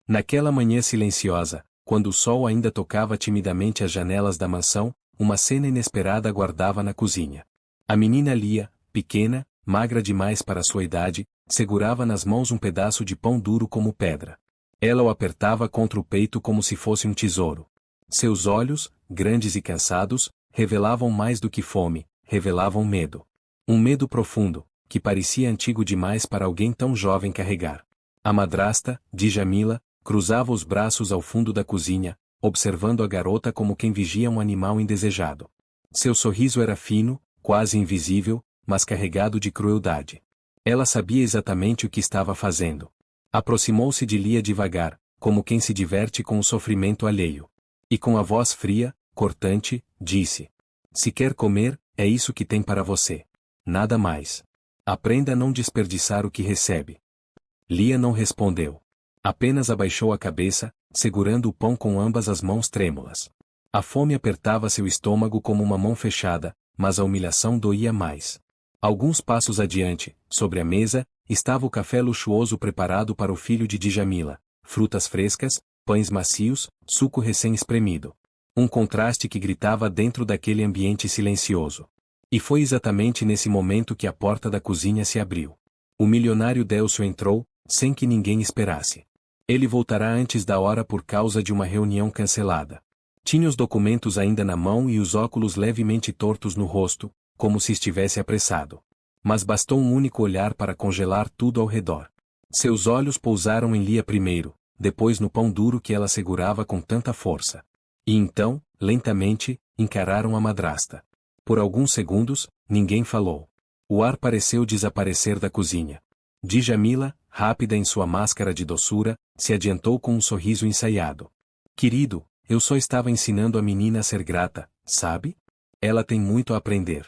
Naquela manhã silenciosa, quando o sol ainda tocava timidamente as janelas da mansão, uma cena inesperada aguardava na cozinha. A menina Lia, pequena, magra demais para sua idade, segurava nas mãos um pedaço de pão duro como pedra. Ela o apertava contra o peito como se fosse um tesouro. Seus olhos, grandes e cansados, revelavam mais do que fome, revelavam medo. Um medo profundo, que parecia antigo demais para alguém tão jovem carregar. A madrasta, Djamila, cruzava os braços ao fundo da cozinha, observando a garota como quem vigia um animal indesejado. Seu sorriso era fino, quase invisível, mas carregado de crueldade. Ela sabia exatamente o que estava fazendo. Aproximou-se de Lia devagar, como quem se diverte com o sofrimento alheio. E com a voz fria, cortante, disse: "Se quer comer, é isso que tem para você. Nada mais. Aprenda a não desperdiçar o que recebe." Lia não respondeu. Apenas abaixou a cabeça, segurando o pão com ambas as mãos trêmulas. A fome apertava seu estômago como uma mão fechada, mas a humilhação doía mais. Alguns passos adiante, sobre a mesa, estava o café luxuoso preparado para o filho de Djamila, frutas frescas, pães macios, suco recém-espremido. Um contraste que gritava dentro daquele ambiente silencioso. E foi exatamente nesse momento que a porta da cozinha se abriu. O milionário Délcio entrou, sem que ninguém esperasse. Ele voltará antes da hora por causa de uma reunião cancelada. Tinha os documentos ainda na mão e os óculos levemente tortos no rosto, como se estivesse apressado. Mas bastou um único olhar para congelar tudo ao redor. Seus olhos pousaram em Lia primeiro, depois no pão duro que ela segurava com tanta força. E então, lentamente, encararam a madrasta. Por alguns segundos, ninguém falou. O ar pareceu desaparecer da cozinha. Djamila, rápida em sua máscara de doçura, se adiantou com um sorriso ensaiado. "Querido, eu só estava ensinando a menina a ser grata, sabe? Ela tem muito a aprender."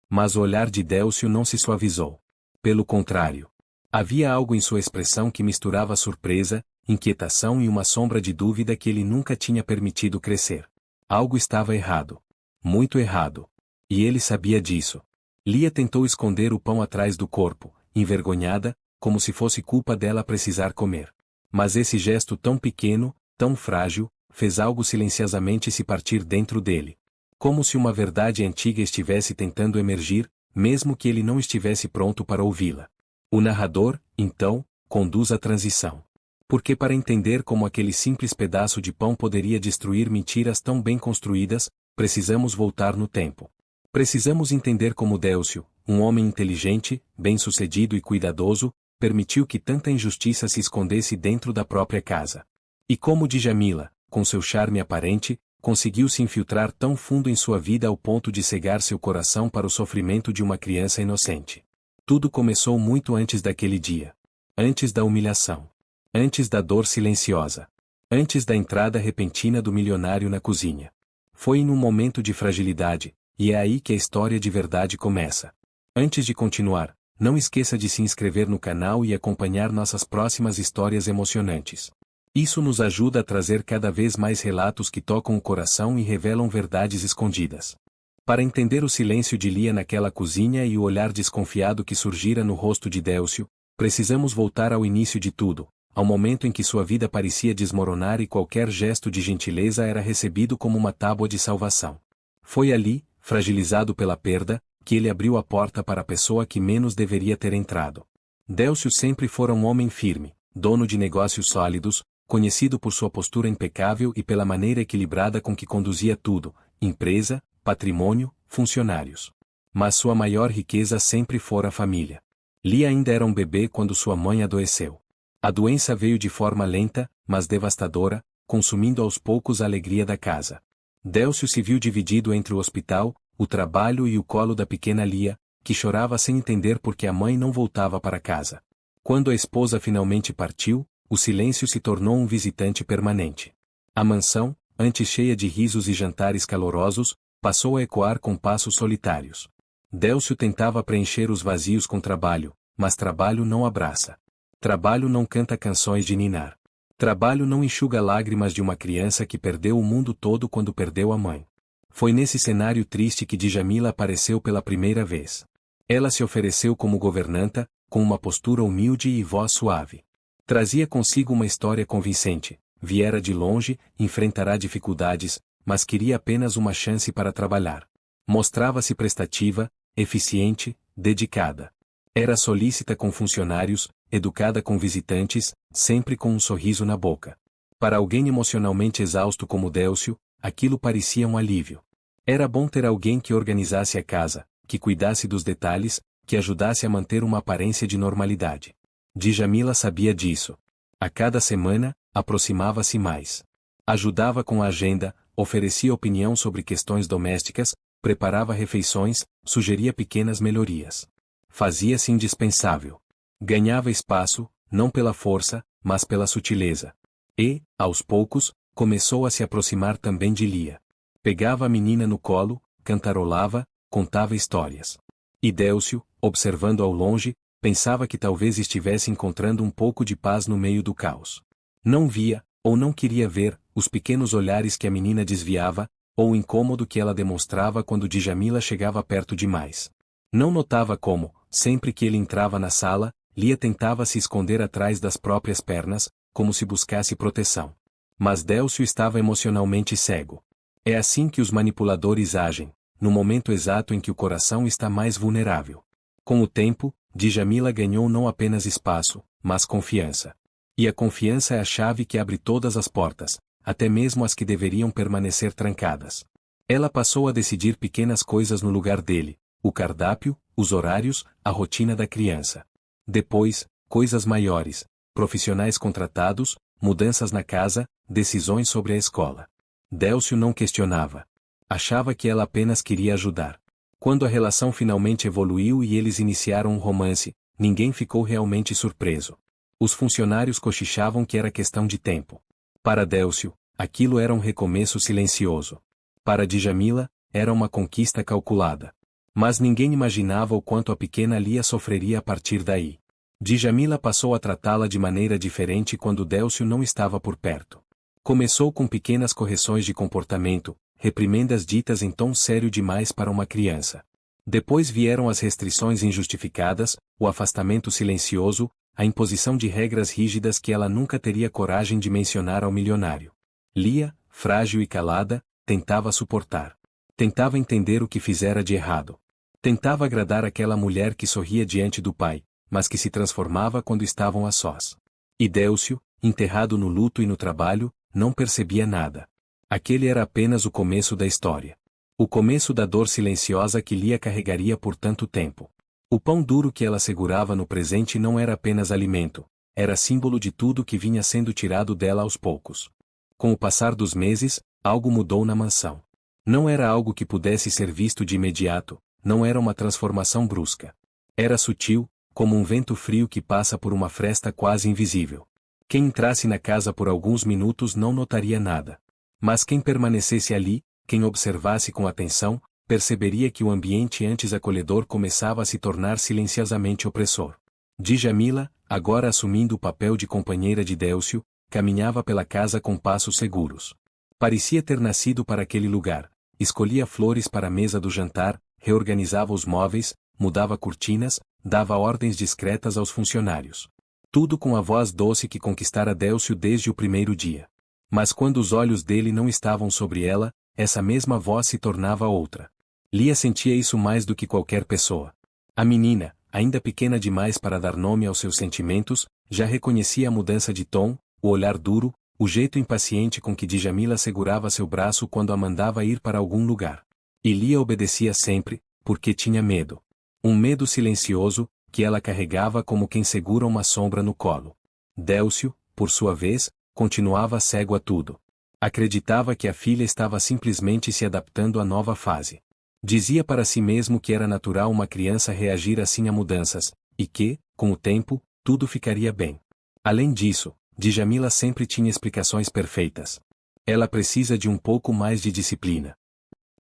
Mas o olhar de Délcio não se suavizou. Pelo contrário. Havia algo em sua expressão que misturava surpresa, inquietação e uma sombra de dúvida que ele nunca tinha permitido crescer. Algo estava errado. Muito errado. E ele sabia disso. Lia tentou esconder o pão atrás do corpo, envergonhada, como se fosse culpa dela precisar comer. Mas esse gesto tão pequeno, tão frágil, fez algo silenciosamente se partir dentro dele. Como se uma verdade antiga estivesse tentando emergir, mesmo que ele não estivesse pronto para ouvi-la. O narrador, então, conduz a transição. Porque para entender como aquele simples pedaço de pão poderia destruir mentiras tão bem construídas, precisamos voltar no tempo. Precisamos entender como Délcio, um homem inteligente, bem-sucedido e cuidadoso, permitiu que tanta injustiça se escondesse dentro da própria casa. E como Djamila, com seu charme aparente, conseguiu se infiltrar tão fundo em sua vida ao ponto de cegar seu coração para o sofrimento de uma criança inocente. Tudo começou muito antes daquele dia. Antes da humilhação. Antes da dor silenciosa. Antes da entrada repentina do milionário na cozinha. Foi em um momento de fragilidade, e é aí que a história de verdade começa. Antes de continuar, não esqueça de se inscrever no canal e acompanhar nossas próximas histórias emocionantes. Isso nos ajuda a trazer cada vez mais relatos que tocam o coração e revelam verdades escondidas. Para entender o silêncio de Lia naquela cozinha e o olhar desconfiado que surgira no rosto de Délcio, precisamos voltar ao início de tudo, ao momento em que sua vida parecia desmoronar e qualquer gesto de gentileza era recebido como uma tábua de salvação. Foi ali, fragilizado pela perda, que ele abriu a porta para a pessoa que menos deveria ter entrado. Délcio sempre fora um homem firme, dono de negócios sólidos, conhecido por sua postura impecável e pela maneira equilibrada com que conduzia tudo, empresa, patrimônio, funcionários. Mas sua maior riqueza sempre fora a família. Lia ainda era um bebê quando sua mãe adoeceu. A doença veio de forma lenta, mas devastadora, consumindo aos poucos a alegria da casa. Délcio se viu dividido entre o hospital, o trabalho e o colo da pequena Lia, que chorava sem entender por que a mãe não voltava para casa. Quando a esposa finalmente partiu, o silêncio se tornou um visitante permanente. A mansão, antes cheia de risos e jantares calorosos, passou a ecoar com passos solitários. Délcio tentava preencher os vazios com trabalho, mas trabalho não abraça. Trabalho não canta canções de ninar. Trabalho não enxuga lágrimas de uma criança que perdeu o mundo todo quando perdeu a mãe. Foi nesse cenário triste que Djamila apareceu pela primeira vez. Ela se ofereceu como governanta, com uma postura humilde e voz suave. Trazia consigo uma história convincente, viera de longe, enfrentará dificuldades, mas queria apenas uma chance para trabalhar. Mostrava-se prestativa, eficiente, dedicada. Era solícita com funcionários, educada com visitantes, sempre com um sorriso na boca. Para alguém emocionalmente exausto como Délcio, aquilo parecia um alívio. Era bom ter alguém que organizasse a casa, que cuidasse dos detalhes, que ajudasse a manter uma aparência de normalidade. Djamila sabia disso. A cada semana, aproximava-se mais. Ajudava com a agenda, oferecia opinião sobre questões domésticas, preparava refeições, sugeria pequenas melhorias. Fazia-se indispensável. Ganhava espaço, não pela força, mas pela sutileza. E, aos poucos, começou a se aproximar também de Lia. Pegava a menina no colo, cantarolava, contava histórias. E Délcio, observando ao longe, pensava que talvez estivesse encontrando um pouco de paz no meio do caos. Não via, ou não queria ver, os pequenos olhares que a menina desviava, ou o incômodo que ela demonstrava quando Djamila chegava perto demais. Não notava como, sempre que ele entrava na sala, Lia tentava se esconder atrás das próprias pernas, como se buscasse proteção. Mas Délcio estava emocionalmente cego. É assim que os manipuladores agem, no momento exato em que o coração está mais vulnerável. Com o tempo, Djamila ganhou não apenas espaço, mas confiança. E a confiança é a chave que abre todas as portas, até mesmo as que deveriam permanecer trancadas. Ela passou a decidir pequenas coisas no lugar dele, o cardápio, os horários, a rotina da criança. Depois, coisas maiores, profissionais contratados, mudanças na casa, decisões sobre a escola. Délcio não questionava. Achava que ela apenas queria ajudar. Quando a relação finalmente evoluiu e eles iniciaram um romance, ninguém ficou realmente surpreso. Os funcionários cochichavam que era questão de tempo. Para Délcio, aquilo era um recomeço silencioso. Para Djamila, era uma conquista calculada. Mas ninguém imaginava o quanto a pequena Lia sofreria a partir daí. Djamila passou a tratá-la de maneira diferente quando Délcio não estava por perto. Começou com pequenas correções de comportamento, reprimendas ditas em tom sério demais para uma criança. Depois vieram as restrições injustificadas, o afastamento silencioso, a imposição de regras rígidas que ela nunca teria coragem de mencionar ao milionário. Lia, frágil e calada, tentava suportar. Tentava entender o que fizera de errado. Tentava agradar aquela mulher que sorria diante do pai, mas que se transformava quando estavam a sós. E Délcio, enterrado no luto e no trabalho, não percebia nada. Aquele era apenas o começo da história. O começo da dor silenciosa que Lia carregaria por tanto tempo. O pão duro que ela segurava no presente não era apenas alimento, era símbolo de tudo que vinha sendo tirado dela aos poucos. Com o passar dos meses, algo mudou na mansão. Não era algo que pudesse ser visto de imediato, não era uma transformação brusca. Era sutil, como um vento frio que passa por uma fresta quase invisível. Quem entrasse na casa por alguns minutos não notaria nada. Mas quem permanecesse ali, quem observasse com atenção, perceberia que o ambiente antes acolhedor começava a se tornar silenciosamente opressor. Djamila, agora assumindo o papel de companheira de Délcio, caminhava pela casa com passos seguros. Parecia ter nascido para aquele lugar, escolhia flores para a mesa do jantar, reorganizava os móveis, mudava cortinas, dava ordens discretas aos funcionários. Tudo com a voz doce que conquistara Délcio desde o primeiro dia. Mas quando os olhos dele não estavam sobre ela, essa mesma voz se tornava outra. Lia sentia isso mais do que qualquer pessoa. A menina, ainda pequena demais para dar nome aos seus sentimentos, já reconhecia a mudança de tom, o olhar duro, o jeito impaciente com que Djamila segurava seu braço quando a mandava ir para algum lugar. E Lia obedecia sempre, porque tinha medo. Um medo silencioso, que ela carregava como quem segura uma sombra no colo. Délcio, por sua vez, continuava cego a tudo. Acreditava que a filha estava simplesmente se adaptando à nova fase. Dizia para si mesmo que era natural uma criança reagir assim a mudanças, e que, com o tempo, tudo ficaria bem. Além disso, Djamila sempre tinha explicações perfeitas. Ela precisa de um pouco mais de disciplina.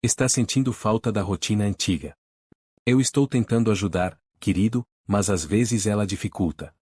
Está sentindo falta da rotina antiga. Eu estou tentando ajudar, querido, mas às vezes ela dificulta.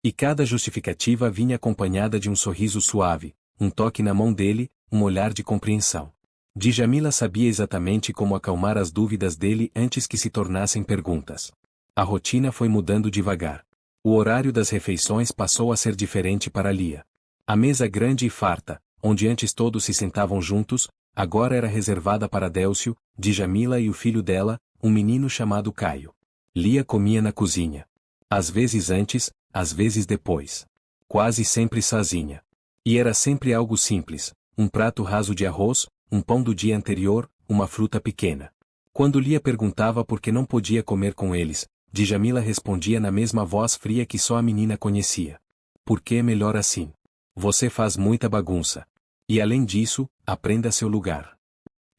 E cada justificativa vinha acompanhada de um sorriso suave, um toque na mão dele, um olhar de compreensão. Djamila sabia exatamente como acalmar as dúvidas dele antes que se tornassem perguntas. A rotina foi mudando devagar. O horário das refeições passou a ser diferente para Lia. A mesa grande e farta, onde antes todos se sentavam juntos, agora era reservada para Délcio, Djamila e o filho dela, um menino chamado Caio. Lia comia na cozinha. Às vezes antes, às vezes depois. Quase sempre sozinha. E era sempre algo simples, um prato raso de arroz, um pão do dia anterior, uma fruta pequena. Quando Lia perguntava por que não podia comer com eles, Djamila respondia na mesma voz fria que só a menina conhecia. Porque é melhor assim. Você faz muita bagunça. E além disso, aprenda seu lugar.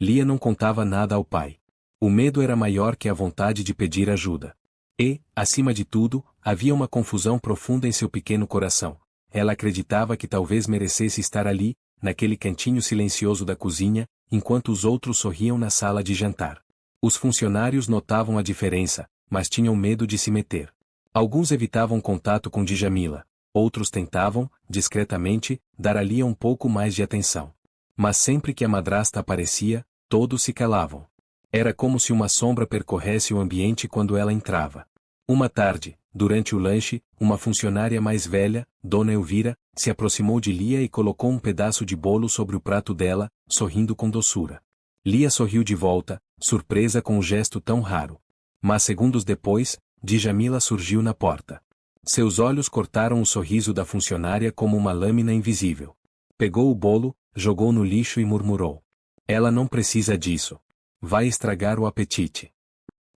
Lia não contava nada ao pai. O medo era maior que a vontade de pedir ajuda. E, acima de tudo, havia uma confusão profunda em seu pequeno coração. Ela acreditava que talvez merecesse estar ali, naquele cantinho silencioso da cozinha, enquanto os outros sorriam na sala de jantar. Os funcionários notavam a diferença, mas tinham medo de se meter. Alguns evitavam contato com Djamila. Outros tentavam, discretamente, dar a Lia um pouco mais de atenção. Mas sempre que a madrasta aparecia, todos se calavam. Era como se uma sombra percorresse o ambiente quando ela entrava. Uma tarde, durante o lanche, uma funcionária mais velha, Dona Elvira, se aproximou de Lia e colocou um pedaço de bolo sobre o prato dela, sorrindo com doçura. Lia sorriu de volta, surpresa com o gesto tão raro. Mas segundos depois, Djamila surgiu na porta. Seus olhos cortaram o sorriso da funcionária como uma lâmina invisível. Pegou o bolo, jogou no lixo e murmurou. Ela não precisa disso. Vai estragar o apetite.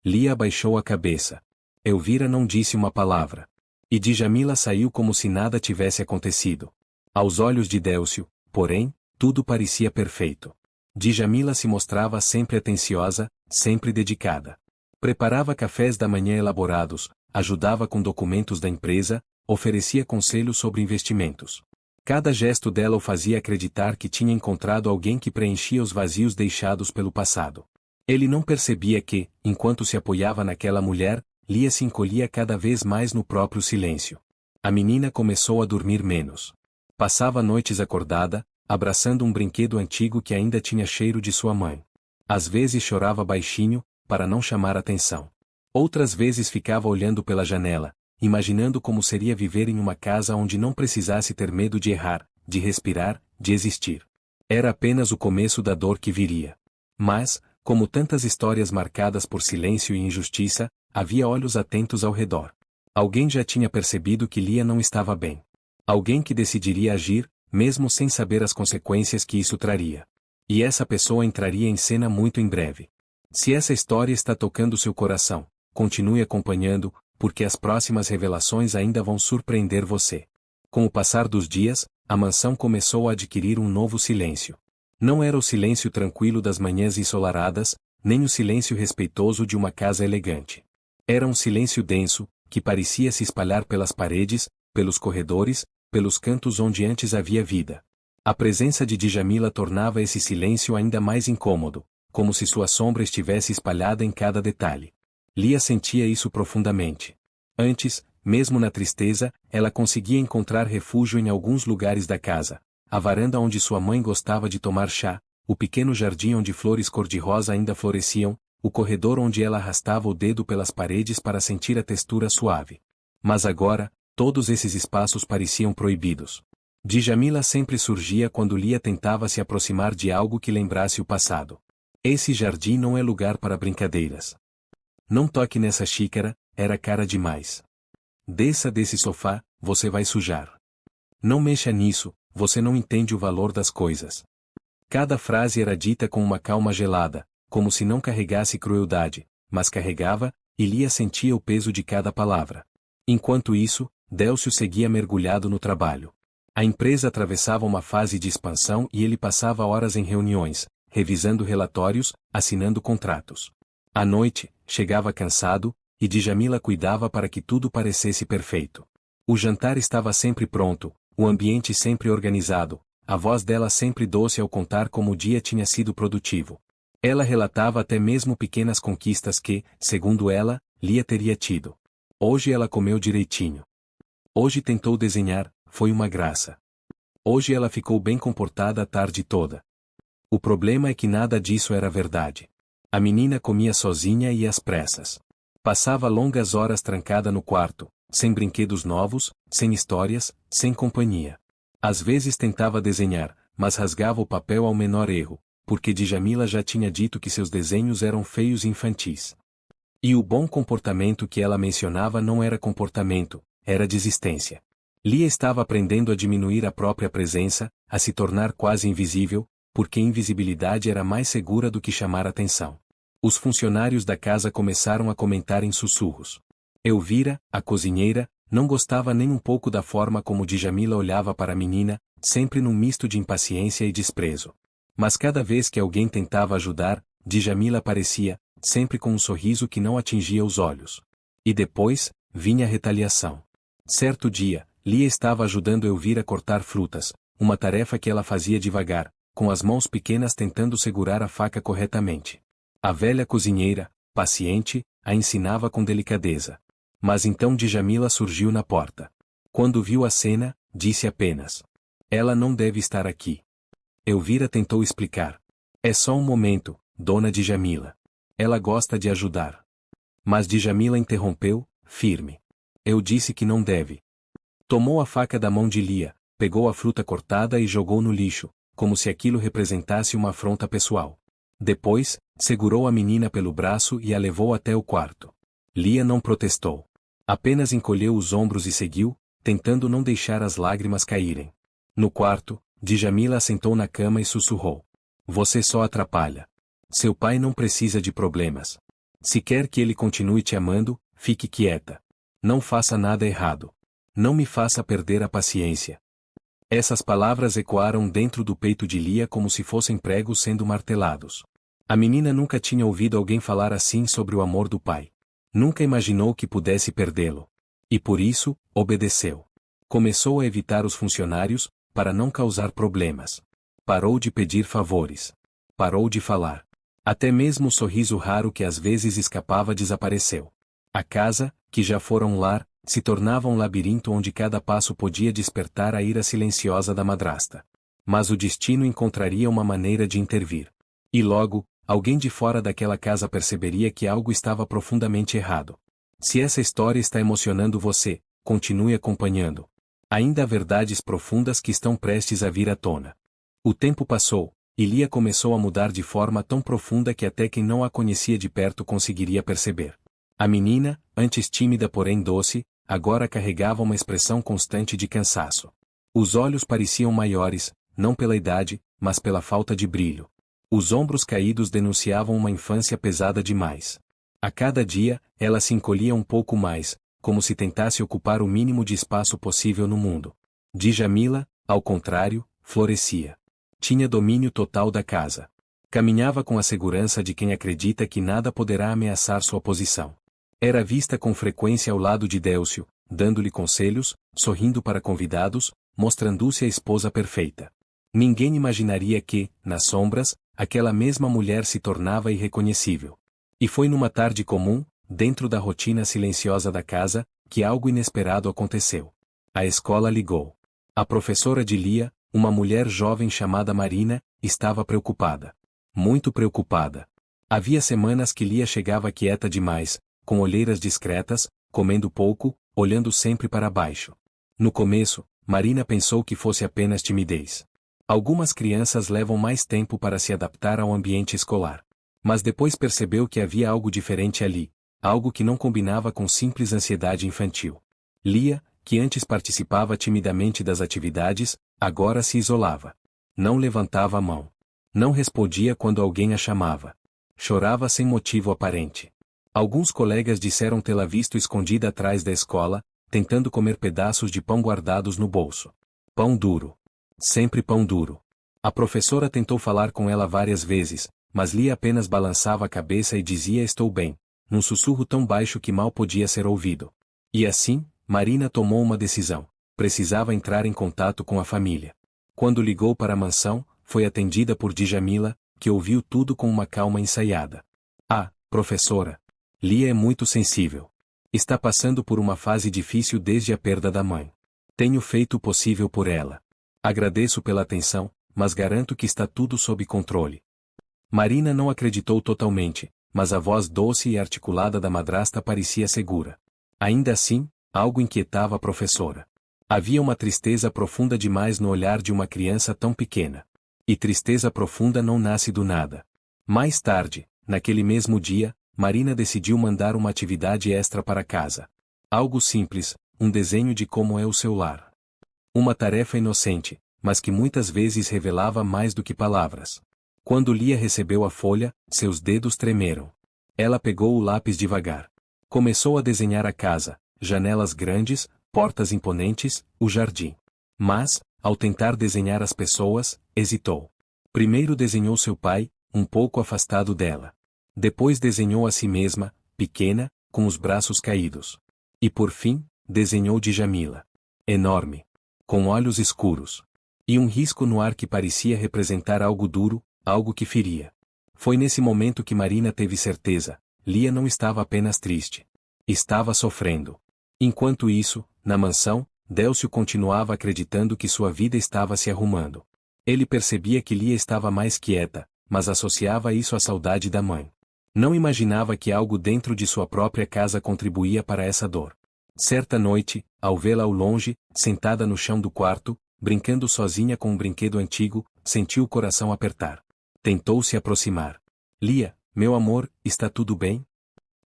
Lia abaixou a cabeça. Elvira não disse uma palavra. E Djamila saiu como se nada tivesse acontecido. Aos olhos de Délcio, porém, tudo parecia perfeito. Djamila se mostrava sempre atenciosa, sempre dedicada. Preparava cafés da manhã elaborados, ajudava com documentos da empresa, oferecia conselhos sobre investimentos. Cada gesto dela o fazia acreditar que tinha encontrado alguém que preenchia os vazios deixados pelo passado. Ele não percebia que, enquanto se apoiava naquela mulher, Lia se encolhia cada vez mais no próprio silêncio. A menina começou a dormir menos. Passava noites acordada, abraçando um brinquedo antigo que ainda tinha cheiro de sua mãe. Às vezes chorava baixinho, para não chamar atenção. Outras vezes ficava olhando pela janela, imaginando como seria viver em uma casa onde não precisasse ter medo de errar, de respirar, de existir. Era apenas o começo da dor que viria. Mas, como tantas histórias marcadas por silêncio e injustiça, havia olhos atentos ao redor. Alguém já tinha percebido que Lia não estava bem. Alguém que decidiria agir, mesmo sem saber as consequências que isso traria. E essa pessoa entraria em cena muito em breve. Se essa história está tocando seu coração, continue acompanhando, porque as próximas revelações ainda vão surpreender você. Com o passar dos dias, a mansão começou a adquirir um novo silêncio. Não era o silêncio tranquilo das manhãs ensolaradas, nem o silêncio respeitoso de uma casa elegante. Era um silêncio denso, que parecia se espalhar pelas paredes, pelos corredores, pelos cantos onde antes havia vida. A presença de Djamila tornava esse silêncio ainda mais incômodo, como se sua sombra estivesse espalhada em cada detalhe. Lia sentia isso profundamente. Antes, mesmo na tristeza, ela conseguia encontrar refúgio em alguns lugares da casa. A varanda onde sua mãe gostava de tomar chá, o pequeno jardim onde flores cor-de-rosa ainda floresciam, o corredor onde ela arrastava o dedo pelas paredes para sentir a textura suave. Mas agora, todos esses espaços pareciam proibidos. Djamila sempre surgia quando Lia tentava se aproximar de algo que lembrasse o passado. Esse jardim não é lugar para brincadeiras. Não toque nessa xícara, era cara demais. Desça desse sofá, você vai sujar. Não mexa nisso, você não entende o valor das coisas. Cada frase era dita com uma calma gelada, como se não carregasse crueldade, mas carregava, e Lia sentia o peso de cada palavra. Enquanto isso, Délcio seguia mergulhado no trabalho. A empresa atravessava uma fase de expansão e ele passava horas em reuniões, revisando relatórios, assinando contratos. À noite, chegava cansado, e Djamila cuidava para que tudo parecesse perfeito. O jantar estava sempre pronto, o ambiente sempre organizado, a voz dela sempre doce ao contar como o dia tinha sido produtivo. Ela relatava até mesmo pequenas conquistas que, segundo ela, Lia teria tido. Hoje ela comeu direitinho. Hoje tentou desenhar, foi uma graça. Hoje ela ficou bem comportada a tarde toda. O problema é que nada disso era verdade. A menina comia sozinha e às pressas. Passava longas horas trancada no quarto, sem brinquedos novos, sem histórias, sem companhia. Às vezes tentava desenhar, mas rasgava o papel ao menor erro, porque Djamila já tinha dito que seus desenhos eram feios e infantis. E o bom comportamento que ela mencionava não era comportamento, era desistência. Lia estava aprendendo a diminuir a própria presença, a se tornar quase invisível, porque invisibilidade era mais segura do que chamar atenção. Os funcionários da casa começaram a comentar em sussurros. Elvira, a cozinheira, não gostava nem um pouco da forma como Djamila olhava para a menina, sempre num misto de impaciência e desprezo. Mas cada vez que alguém tentava ajudar, Djamila aparecia, sempre com um sorriso que não atingia os olhos. E depois, vinha a retaliação. Certo dia, Lia estava ajudando Elvira a cortar frutas, uma tarefa que ela fazia devagar, com as mãos pequenas tentando segurar a faca corretamente. A velha cozinheira, paciente, a ensinava com delicadeza. Mas então Djamila surgiu na porta. Quando viu a cena, disse apenas: "Ela não deve estar aqui." Elvira tentou explicar. "É só um momento, dona Djamila. Ela gosta de ajudar." Mas Djamila interrompeu, firme. "Eu disse que não deve." Tomou a faca da mão de Lia, pegou a fruta cortada e jogou no lixo, como se aquilo representasse uma afronta pessoal. Depois, segurou a menina pelo braço e a levou até o quarto. Lia não protestou. Apenas encolheu os ombros e seguiu, tentando não deixar as lágrimas caírem. No quarto, Djamila sentou na cama e sussurrou: "Você só atrapalha. Seu pai não precisa de problemas. Se quer que ele continue te amando, fique quieta. Não faça nada errado. Não me faça perder a paciência." Essas palavras ecoaram dentro do peito de Lia como se fossem pregos sendo martelados. A menina nunca tinha ouvido alguém falar assim sobre o amor do pai. Nunca imaginou que pudesse perdê-lo. E por isso, obedeceu. Começou a evitar os funcionários, para não causar problemas. Parou de pedir favores. Parou de falar. Até mesmo o sorriso raro que às vezes escapava desapareceu. A casa, que já fora um lar, se tornava um labirinto onde cada passo podia despertar a ira silenciosa da madrasta. Mas o destino encontraria uma maneira de intervir. E logo, alguém de fora daquela casa perceberia que algo estava profundamente errado. Se essa história está emocionando você, continue acompanhando. Ainda há verdades profundas que estão prestes a vir à tona. O tempo passou, e Lia começou a mudar de forma tão profunda que até quem não a conhecia de perto conseguiria perceber. A menina, antes tímida porém doce, agora carregava uma expressão constante de cansaço. Os olhos pareciam maiores, não pela idade, mas pela falta de brilho. Os ombros caídos denunciavam uma infância pesada demais. A cada dia, ela se encolhia um pouco mais, como se tentasse ocupar o mínimo de espaço possível no mundo. Djamila, ao contrário, florescia. Tinha domínio total da casa. Caminhava com a segurança de quem acredita que nada poderá ameaçar sua posição. Era vista com frequência ao lado de Délcio, dando-lhe conselhos, sorrindo para convidados, mostrando-se a esposa perfeita. Ninguém imaginaria que, nas sombras, aquela mesma mulher se tornava irreconhecível. E foi numa tarde comum, dentro da rotina silenciosa da casa, que algo inesperado aconteceu. A escola ligou. A professora de Lia, uma mulher jovem chamada Marina, estava preocupada. Muito preocupada. Havia semanas que Lia chegava quieta demais, com olheiras discretas, comendo pouco, olhando sempre para baixo. No começo, Marina pensou que fosse apenas timidez. Algumas crianças levam mais tempo para se adaptar ao ambiente escolar. Mas depois percebeu que havia algo diferente ali, algo que não combinava com simples ansiedade infantil. Lia, que antes participava timidamente das atividades, agora se isolava. Não levantava a mão. Não respondia quando alguém a chamava. Chorava sem motivo aparente. Alguns colegas disseram tê-la visto escondida atrás da escola, tentando comer pedaços de pão guardados no bolso. Pão duro. Sempre pão duro. A professora tentou falar com ela várias vezes, mas Lia apenas balançava a cabeça e dizia estou bem, num sussurro tão baixo que mal podia ser ouvido. E assim, Marina tomou uma decisão. Precisava entrar em contato com a família. Quando ligou para a mansão, foi atendida por Djamila, que ouviu tudo com uma calma ensaiada. Ah, professora. Lia é muito sensível. Está passando por uma fase difícil desde a perda da mãe. Tenho feito o possível por ela. Agradeço pela atenção, mas garanto que está tudo sob controle. Marina não acreditou totalmente, mas a voz doce e articulada da madrasta parecia segura. Ainda assim, Algo inquietava a professora. Havia uma tristeza profunda demais no olhar de uma criança tão pequena. E tristeza profunda não nasce do nada. Mais tarde, naquele mesmo dia, Marina decidiu mandar uma atividade extra para casa. Algo simples, um desenho de como é o seu lar. Uma tarefa inocente, mas que muitas vezes revelava mais do que palavras. Quando Lia recebeu a folha, seus dedos tremeram. Ela pegou o lápis devagar. Começou a desenhar a casa, janelas grandes, portas imponentes, o jardim. Mas, ao tentar desenhar as pessoas, hesitou. Primeiro desenhou seu pai, um pouco afastado dela. Depois desenhou a si mesma, pequena, com os braços caídos. E por fim, desenhou Djamila. Enorme. Com olhos escuros. E um risco no ar que parecia representar algo duro, algo que feria. Foi nesse momento que Marina teve certeza, Lia não estava apenas triste. Estava sofrendo. Enquanto isso, na mansão, Délcio continuava acreditando que sua vida estava se arrumando. Ele percebia que Lia estava mais quieta, mas associava isso à saudade da mãe. Não imaginava que algo dentro de sua própria casa contribuía para essa dor. Certa noite, ao vê-la ao longe, sentada no chão do quarto, brincando sozinha com um brinquedo antigo, sentiu o coração apertar. Tentou se aproximar. Lia, meu amor, está tudo bem?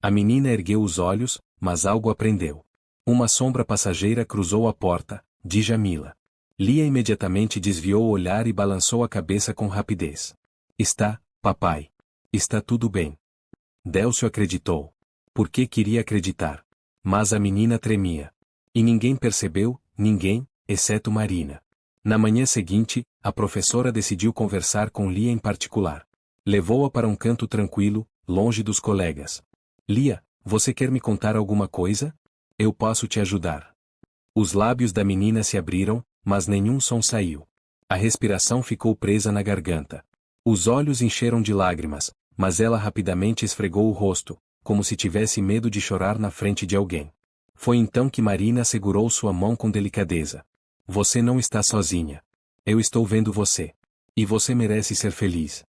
A menina ergueu os olhos, mas algo aprendeu. Uma sombra passageira cruzou a porta, Djamila. Lia imediatamente desviou o olhar e balançou a cabeça com rapidez. Está, papai. Está tudo bem. Délcio acreditou. Porque queria acreditar. Mas a menina tremia. E ninguém percebeu, ninguém, exceto Marina. Na manhã seguinte, a professora decidiu conversar com Lia em particular. Levou-a para um canto tranquilo, longe dos colegas. Lia, você quer me contar alguma coisa? Eu posso te ajudar. Os lábios da menina se abriram, mas nenhum som saiu. A respiração ficou presa na garganta. Os olhos encheram de lágrimas, mas ela rapidamente esfregou o rosto, como se tivesse medo de chorar na frente de alguém. Foi então que Marina segurou sua mão com delicadeza. Você não está sozinha. Eu estou vendo você. E você merece ser feliz.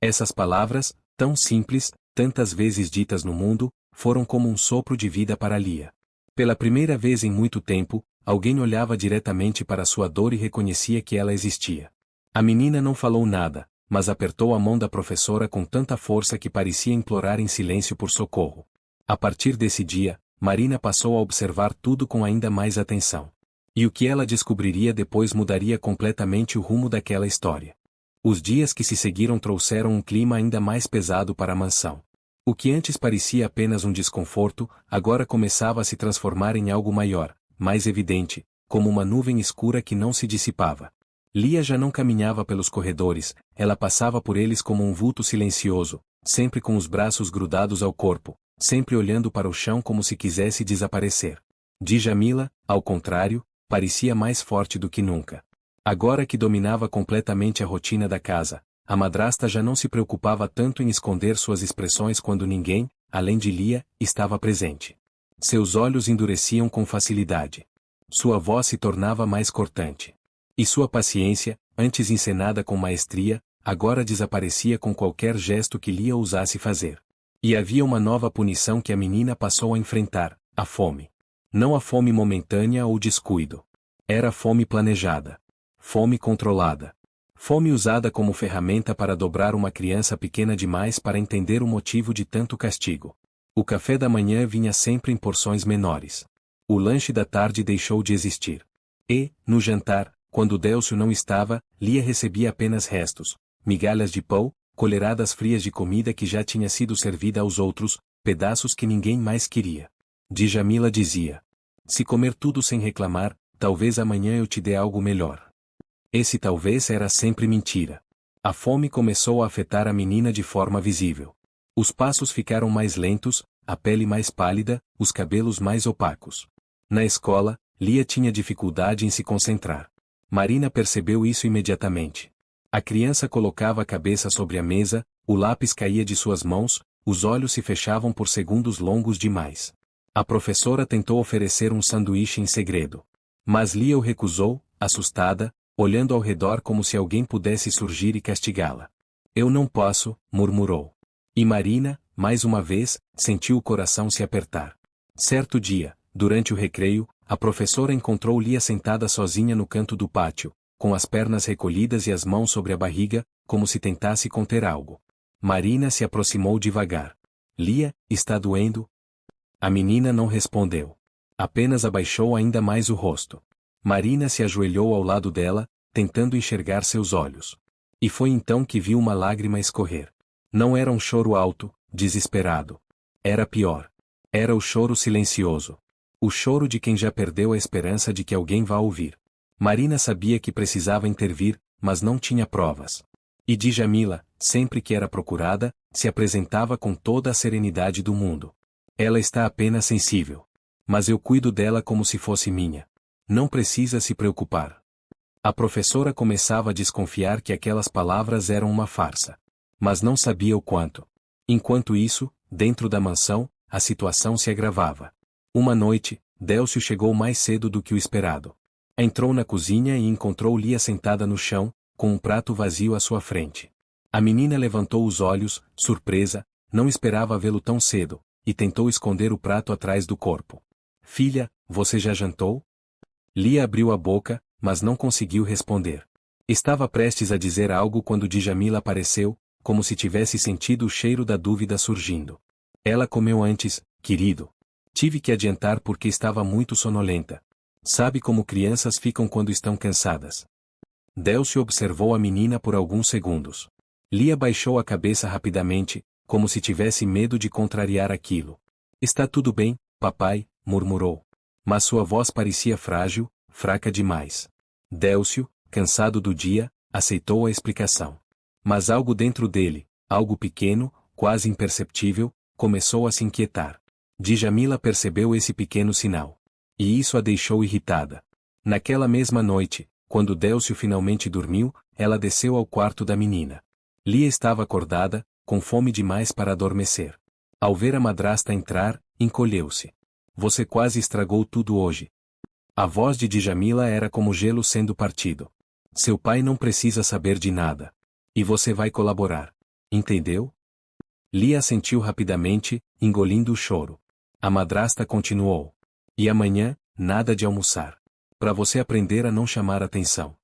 Essas palavras, tão simples, tantas vezes ditas no mundo, foram como um sopro de vida para Lia. Pela primeira vez em muito tempo, alguém olhava diretamente para sua dor e reconhecia que ela existia. A menina não falou nada, mas apertou a mão da professora com tanta força que parecia implorar em silêncio por socorro. A partir desse dia, Marina passou a observar tudo com ainda mais atenção. E o que ela descobriria depois mudaria completamente o rumo daquela história. Os dias que se seguiram trouxeram um clima ainda mais pesado para a mansão. O que antes parecia apenas um desconforto, agora começava a se transformar em algo maior, mais evidente, como uma nuvem escura que não se dissipava. Lia já não caminhava pelos corredores, ela passava por eles como um vulto silencioso, sempre com os braços grudados ao corpo, sempre olhando para o chão como se quisesse desaparecer. Djamila, ao contrário, parecia mais forte do que nunca. Agora que dominava completamente a rotina da casa, a madrasta já não se preocupava tanto em esconder suas expressões quando ninguém, além de Lia, estava presente. Seus olhos endureciam com facilidade. Sua voz se tornava mais cortante. E sua paciência, antes encenada com maestria, agora desaparecia com qualquer gesto que Lia ousasse fazer. E havia uma nova punição que a menina passou a enfrentar, a fome. Não a fome momentânea ou descuido. Era fome planejada. Fome controlada. Fome usada como ferramenta para dobrar uma criança pequena demais para entender o motivo de tanto castigo. O café da manhã vinha sempre em porções menores. O lanche da tarde deixou de existir. E, no jantar, quando Délcio não estava, Lia recebia apenas restos, migalhas de pão, colheradas frias de comida que já tinha sido servida aos outros, pedaços que ninguém mais queria. Djamila dizia: se comer tudo sem reclamar, talvez amanhã eu te dê algo melhor. Esse talvez era sempre mentira. A fome começou a afetar a menina de forma visível. Os passos ficaram mais lentos, a pele mais pálida, os cabelos mais opacos. Na escola, Lia tinha dificuldade em se concentrar. Marina percebeu isso imediatamente. A criança colocava a cabeça sobre a mesa, o lápis caía de suas mãos, os olhos se fechavam por segundos longos demais. A professora tentou oferecer um sanduíche em segredo. Mas Lia o recusou, assustada, olhando ao redor como se alguém pudesse surgir e castigá-la. Eu não posso, murmurou. E Marina, mais uma vez, sentiu o coração se apertar. Certo dia, durante o recreio, a professora encontrou Lia sentada sozinha no canto do pátio, com as pernas recolhidas e as mãos sobre a barriga, como se tentasse conter algo. Marina se aproximou devagar. Lia, está doendo? A menina não respondeu. Apenas abaixou ainda mais o rosto. Marina se ajoelhou ao lado dela, tentando enxergar seus olhos. E foi então que viu uma lágrima escorrer. Não era um choro alto, desesperado. Era pior. Era o choro silencioso. O choro de quem já perdeu a esperança de que alguém vá ouvir. Marina sabia que precisava intervir, mas não tinha provas. E Djamila, sempre que era procurada, se apresentava com toda a serenidade do mundo. Ela está apenas sensível. Mas eu cuido dela como se fosse minha. Não precisa se preocupar. A professora começava a desconfiar que aquelas palavras eram uma farsa. Mas não sabia o quanto. Enquanto isso, dentro da mansão, a situação se agravava. Uma noite, Délcio chegou mais cedo do que o esperado. Entrou na cozinha e encontrou Lia sentada no chão, com um prato vazio à sua frente. A menina levantou os olhos, surpresa, não esperava vê-lo tão cedo, e tentou esconder o prato atrás do corpo. Filha, você já jantou? Lia abriu a boca, mas não conseguiu responder. Estava prestes a dizer algo quando Djamila apareceu, como se tivesse sentido o cheiro da dúvida surgindo. Ela comeu antes, querido. Tive que adiantar porque estava muito sonolenta. Sabe como crianças ficam quando estão cansadas. Délcio observou a menina por alguns segundos. Lia baixou a cabeça rapidamente, como se tivesse medo de contrariar aquilo. Está tudo bem, papai, murmurou. Mas sua voz parecia frágil, fraca demais. Délcio, cansado do dia, aceitou a explicação. Mas algo dentro dele, algo pequeno, quase imperceptível, começou a se inquietar. Djamila percebeu esse pequeno sinal. E isso a deixou irritada. Naquela mesma noite, quando Délcio finalmente dormiu, ela desceu ao quarto da menina. Lia estava acordada, com fome demais para adormecer. Ao ver a madrasta entrar, encolheu-se. Você quase estragou tudo hoje. A voz de Djamila era como gelo sendo partido. Seu pai não precisa saber de nada. E você vai colaborar. Entendeu? Lia assentiu rapidamente, engolindo o choro. A madrasta continuou. E amanhã, nada de almoçar. Para você aprender a não chamar atenção.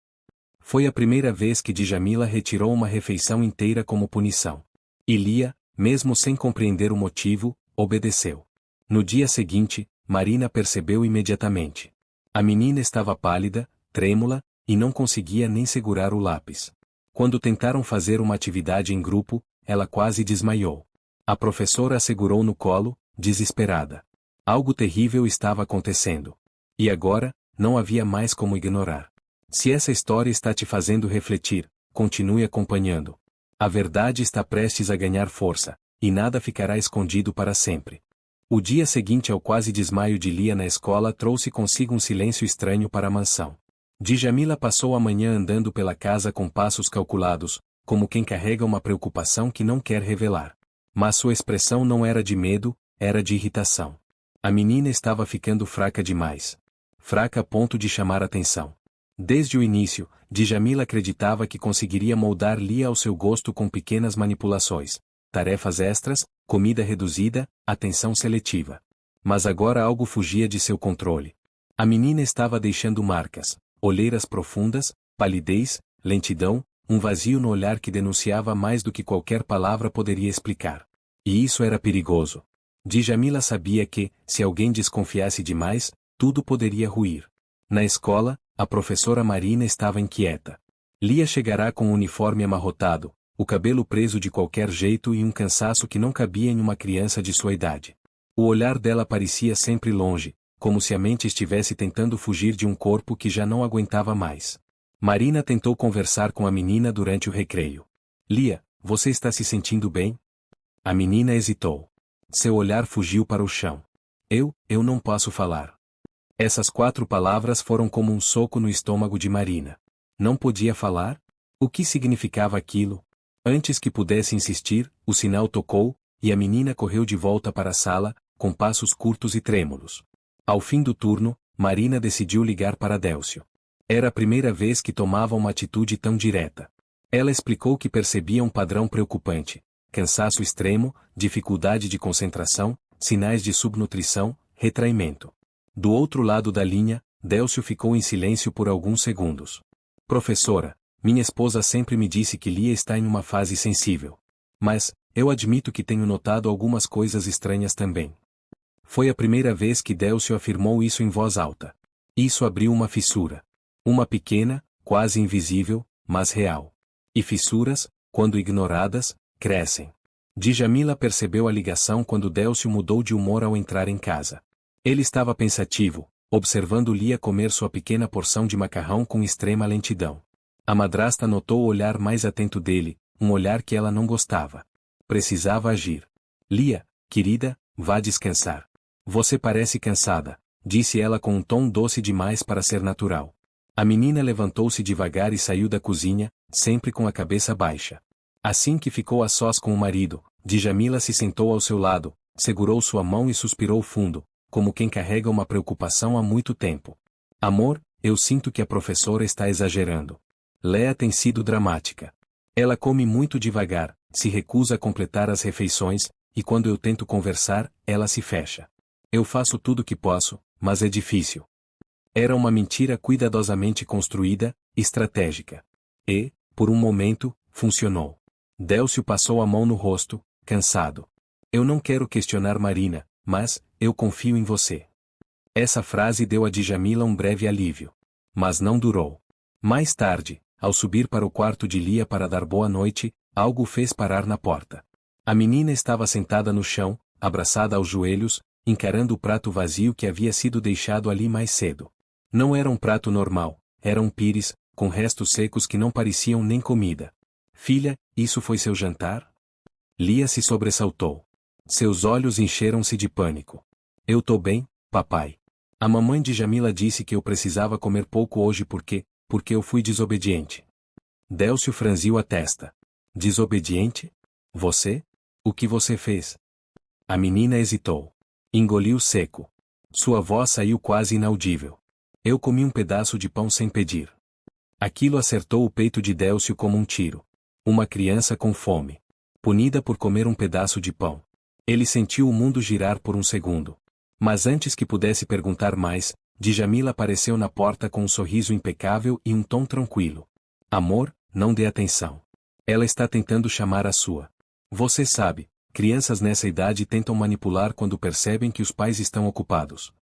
Foi a primeira vez que Djamila retirou uma refeição inteira como punição. E Lia, mesmo sem compreender o motivo, obedeceu. No dia seguinte, Marina percebeu imediatamente. A menina estava pálida, trêmula, e não conseguia nem segurar o lápis. Quando tentaram fazer uma atividade em grupo, ela quase desmaiou. A professora a segurou no colo, desesperada. Algo terrível estava acontecendo. E agora, não havia mais como ignorar. Se essa história está te fazendo refletir, continue acompanhando. A verdade está prestes a ganhar força, e nada ficará escondido para sempre. O dia seguinte ao quase desmaio de Lia na escola trouxe consigo um silêncio estranho para a mansão. Djamila passou a manhã andando pela casa com passos calculados, como quem carrega uma preocupação que não quer revelar. Mas sua expressão não era de medo, era de irritação. A menina estava ficando fraca demais. Fraca a ponto de chamar atenção. Desde o início, Djamila acreditava que conseguiria moldar Lia ao seu gosto com pequenas manipulações, tarefas extras, comida reduzida, atenção seletiva. Mas agora algo fugia de seu controle. A menina estava deixando marcas, olheiras profundas, palidez, lentidão, um vazio no olhar que denunciava mais do que qualquer palavra poderia explicar. E isso era perigoso. Djamila sabia que, se alguém desconfiasse demais, tudo poderia ruir. Na escola, a professora Marina estava inquieta. Lia chegará com o uniforme amarrotado, o cabelo preso de qualquer jeito e um cansaço que não cabia em uma criança de sua idade. O olhar dela parecia sempre longe, como se a mente estivesse tentando fugir de um corpo que já não aguentava mais. Marina tentou conversar com a menina durante o recreio. Lia, você está se sentindo bem? A menina hesitou. Seu olhar fugiu para o chão. Eu não posso falar. Essas 4 palavras foram como um soco no estômago de Marina. Não podia falar? O que significava aquilo? Antes que pudesse insistir, o sinal tocou, e a menina correu de volta para a sala, com passos curtos e trêmulos. Ao fim do turno, Marina decidiu ligar para Délcio. Era a primeira vez que tomava uma atitude tão direta. Ela explicou que percebia um padrão preocupante: cansaço extremo, dificuldade de concentração, sinais de subnutrição, retraimento. Do outro lado da linha, Délcio ficou em silêncio por alguns segundos. Professora, minha esposa sempre me disse que Lia está em uma fase sensível. Mas, eu admito que tenho notado algumas coisas estranhas também. Foi a primeira vez que Délcio afirmou isso em voz alta. Isso abriu uma fissura. Uma pequena, quase invisível, mas real. E fissuras, quando ignoradas, crescem. Djamila percebeu a ligação quando Délcio mudou de humor ao entrar em casa. Ele estava pensativo, observando Lia comer sua pequena porção de macarrão com extrema lentidão. A madrasta notou o olhar mais atento dele, um olhar que ela não gostava. Precisava agir. Lia, querida, vá descansar. Você parece cansada, disse ela com um tom doce demais para ser natural. A menina levantou-se devagar e saiu da cozinha, sempre com a cabeça baixa. Assim que ficou a sós com o marido, Djamila se sentou ao seu lado, segurou sua mão e suspirou fundo, como quem carrega uma preocupação há muito tempo. Amor, eu sinto que a professora está exagerando. Léa tem sido dramática. Ela come muito devagar, se recusa a completar as refeições, e quando eu tento conversar, ela se fecha. Eu faço tudo o que posso, mas é difícil. Era uma mentira cuidadosamente construída, estratégica. E, por um momento, funcionou. Délcio passou a mão no rosto, cansado. Eu não quero questionar Marina, mas, eu confio em você. Essa frase deu a Djamila um breve alívio. Mas não durou. Mais tarde, ao subir para o quarto de Lia para dar boa noite, algo o fez parar na porta. A menina estava sentada no chão, abraçada aos joelhos, encarando o prato vazio que havia sido deixado ali mais cedo. Não era um prato normal, era um pires, com restos secos que não pareciam nem comida. Filha, isso foi seu jantar? Lia se sobressaltou. Seus olhos encheram-se de pânico. Eu tô bem, papai. A mamãe de Djamila disse que eu precisava comer pouco hoje porque eu fui desobediente. Délcio franziu a testa. Desobediente? Você? O que você fez? A menina hesitou. Engoliu seco. Sua voz saiu quase inaudível. Eu comi um pedaço de pão sem pedir. Aquilo acertou o peito de Délcio como um tiro. Uma criança com fome. Punida por comer um pedaço de pão. Ele sentiu o mundo girar por um segundo. Mas antes que pudesse perguntar mais, Djamila apareceu na porta com um sorriso impecável e um tom tranquilo. Amor, não dê atenção. Ela está tentando chamar a sua. Você sabe, crianças nessa idade tentam manipular quando percebem que os pais estão ocupados.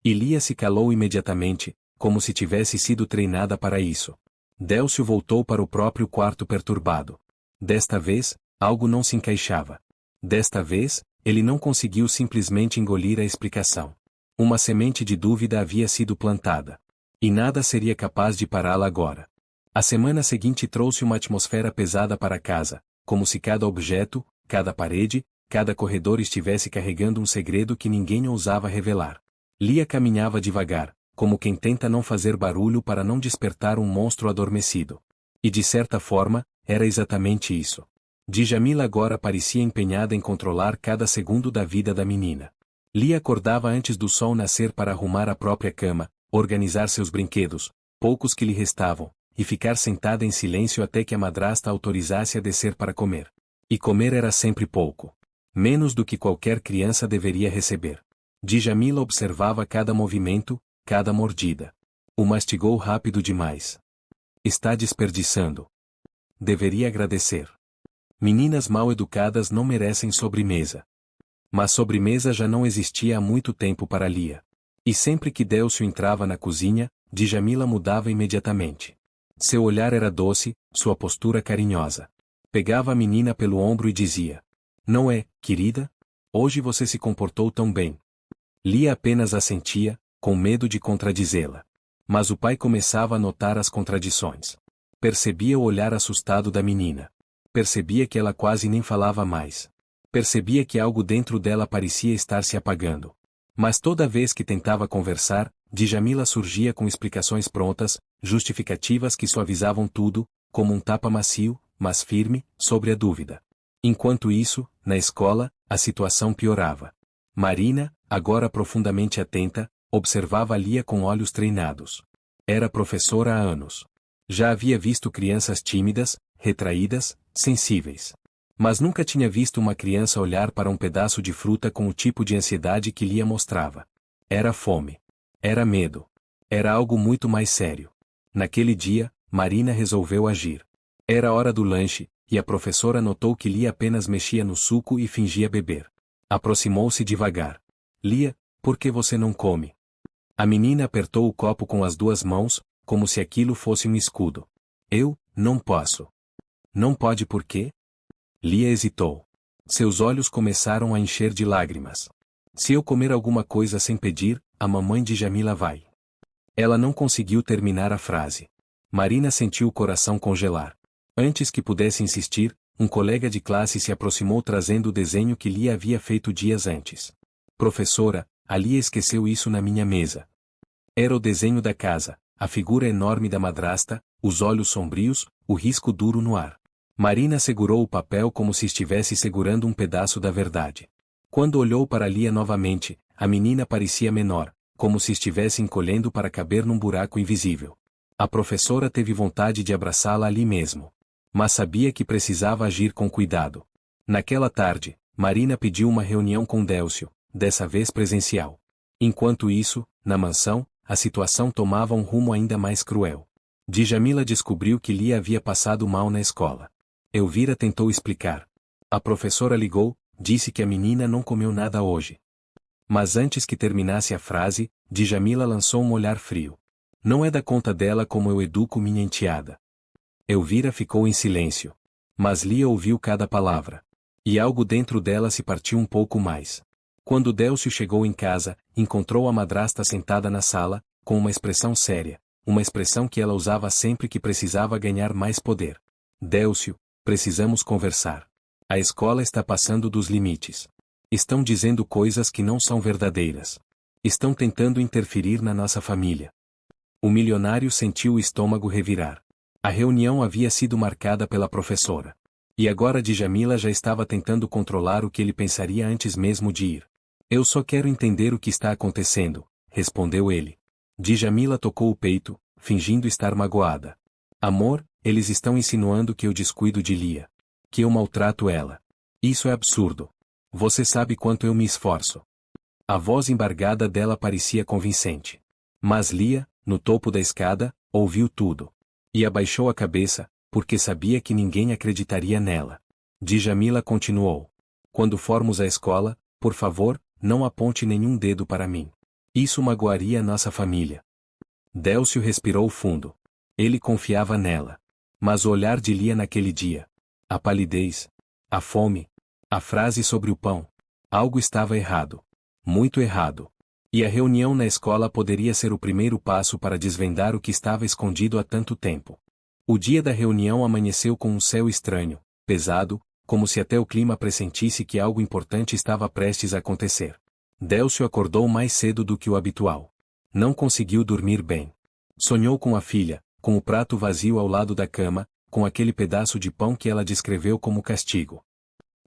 E Lia se calou imediatamente, como se tivesse sido treinada para isso. Délcio voltou para o próprio quarto perturbado. Desta vez, algo não se encaixava. Desta vez, ele não conseguiu simplesmente engolir a explicação. Uma semente de dúvida havia sido plantada. E nada seria capaz de pará-la agora. A semana seguinte trouxe uma atmosfera pesada para casa, como se cada objeto, cada parede, cada corredor estivesse carregando um segredo que ninguém ousava revelar. Lia caminhava devagar, como quem tenta não fazer barulho para não despertar um monstro adormecido. E de certa forma, era exatamente isso. Djamila agora parecia empenhada em controlar cada segundo da vida da menina. Lia acordava antes do sol nascer para arrumar a própria cama, organizar seus brinquedos, poucos que lhe restavam, e ficar sentada em silêncio até que a madrasta autorizasse a descer para comer. E comer era sempre pouco. Menos do que qualquer criança deveria receber. Djamila observava cada movimento, cada mordida. O mastigou rápido demais. Está desperdiçando. Deveria agradecer. Meninas mal educadas não merecem sobremesa. Mas sobremesa já não existia há muito tempo para Lia. E sempre que Délcio entrava na cozinha, Djamila mudava imediatamente. Seu olhar era doce, sua postura carinhosa. Pegava a menina pelo ombro e dizia: Não é, querida? Hoje você se comportou tão bem. Lia apenas assentia, com medo de contradizê-la. Mas o pai começava a notar as contradições. Percebia o olhar assustado da menina. Percebia que ela quase nem falava mais. Percebia que algo dentro dela parecia estar se apagando. Mas toda vez que tentava conversar, Djamila surgia com explicações prontas, justificativas que suavizavam tudo, como um tapa macio, mas firme, sobre a dúvida. Enquanto isso, na escola, a situação piorava. Marina, agora profundamente atenta, observava Lia com olhos treinados. Era professora há anos. Já havia visto crianças tímidas, retraídas, sensíveis. Mas nunca tinha visto uma criança olhar para um pedaço de fruta com o tipo de ansiedade que Lia mostrava. Era fome. Era medo. Era algo muito mais sério. Naquele dia, Marina resolveu agir. Era hora do lanche, e a professora notou que Lia apenas mexia no suco e fingia beber. Aproximou-se devagar. Lia, por que você não come? A menina apertou o copo com as duas mãos, como se aquilo fosse um escudo. Eu, não posso. Não pode por quê? Lia hesitou. Seus olhos começaram a encher de lágrimas. Se eu comer alguma coisa sem pedir, a mamãe de Jamila vai. Ela não conseguiu terminar a frase. Marina sentiu o coração congelar. Antes que pudesse insistir, um colega de classe se aproximou trazendo o desenho que Lia havia feito dias antes. Professora, a Lia esqueceu isso na minha mesa. Era o desenho da casa, a figura enorme da madrasta, os olhos sombrios, o risco duro no ar. Marina segurou o papel como se estivesse segurando um pedaço da verdade. Quando olhou para Lia novamente, a menina parecia menor, como se estivesse encolhendo para caber num buraco invisível. A professora teve vontade de abraçá-la ali mesmo. Mas sabia que precisava agir com cuidado. Naquela tarde, Marina pediu uma reunião com Délcio, dessa vez presencial. Enquanto isso, na mansão, a situação tomava um rumo ainda mais cruel. Djamila descobriu que Lia havia passado mal na escola. Elvira tentou explicar. A professora ligou, disse que a menina não comeu nada hoje. Mas antes que terminasse a frase, Djamila lançou um olhar frio. Não é da conta dela como eu educo minha enteada. Elvira ficou em silêncio. Mas Lia ouviu cada palavra. E algo dentro dela se partiu um pouco mais. Quando Délcio chegou em casa, encontrou a madrasta sentada na sala, com uma expressão séria, uma expressão que ela usava sempre que precisava ganhar mais poder. Délcio, precisamos conversar. A escola está passando dos limites. Estão dizendo coisas que não são verdadeiras. Estão tentando interferir na nossa família. O milionário sentiu o estômago revirar. A reunião havia sido marcada pela professora. E agora Djamila já estava tentando controlar o que ele pensaria antes mesmo de ir. Eu só quero entender o que está acontecendo, respondeu ele. Djamila tocou o peito, fingindo estar magoada. Amor, eles estão insinuando que eu descuido de Lia. Que eu maltrato ela. Isso é absurdo. Você sabe quanto eu me esforço. A voz embargada dela parecia convincente. Mas Lia, no topo da escada, ouviu tudo. E abaixou a cabeça, porque sabia que ninguém acreditaria nela. Djamila continuou. Quando formos à escola, por favor, não aponte nenhum dedo para mim. Isso magoaria nossa família. Délcio respirou fundo. Ele confiava nela. Mas o olhar de Lia naquele dia. A palidez. A fome. A frase sobre o pão. Algo estava errado. Muito errado. E a reunião na escola poderia ser o primeiro passo para desvendar o que estava escondido há tanto tempo. O dia da reunião amanheceu com um céu estranho, pesado, como se até o clima pressentisse que algo importante estava prestes a acontecer. Délcio acordou mais cedo do que o habitual. Não conseguiu dormir bem. Sonhou com a filha, com o prato vazio ao lado da cama, com aquele pedaço de pão que ela descreveu como castigo.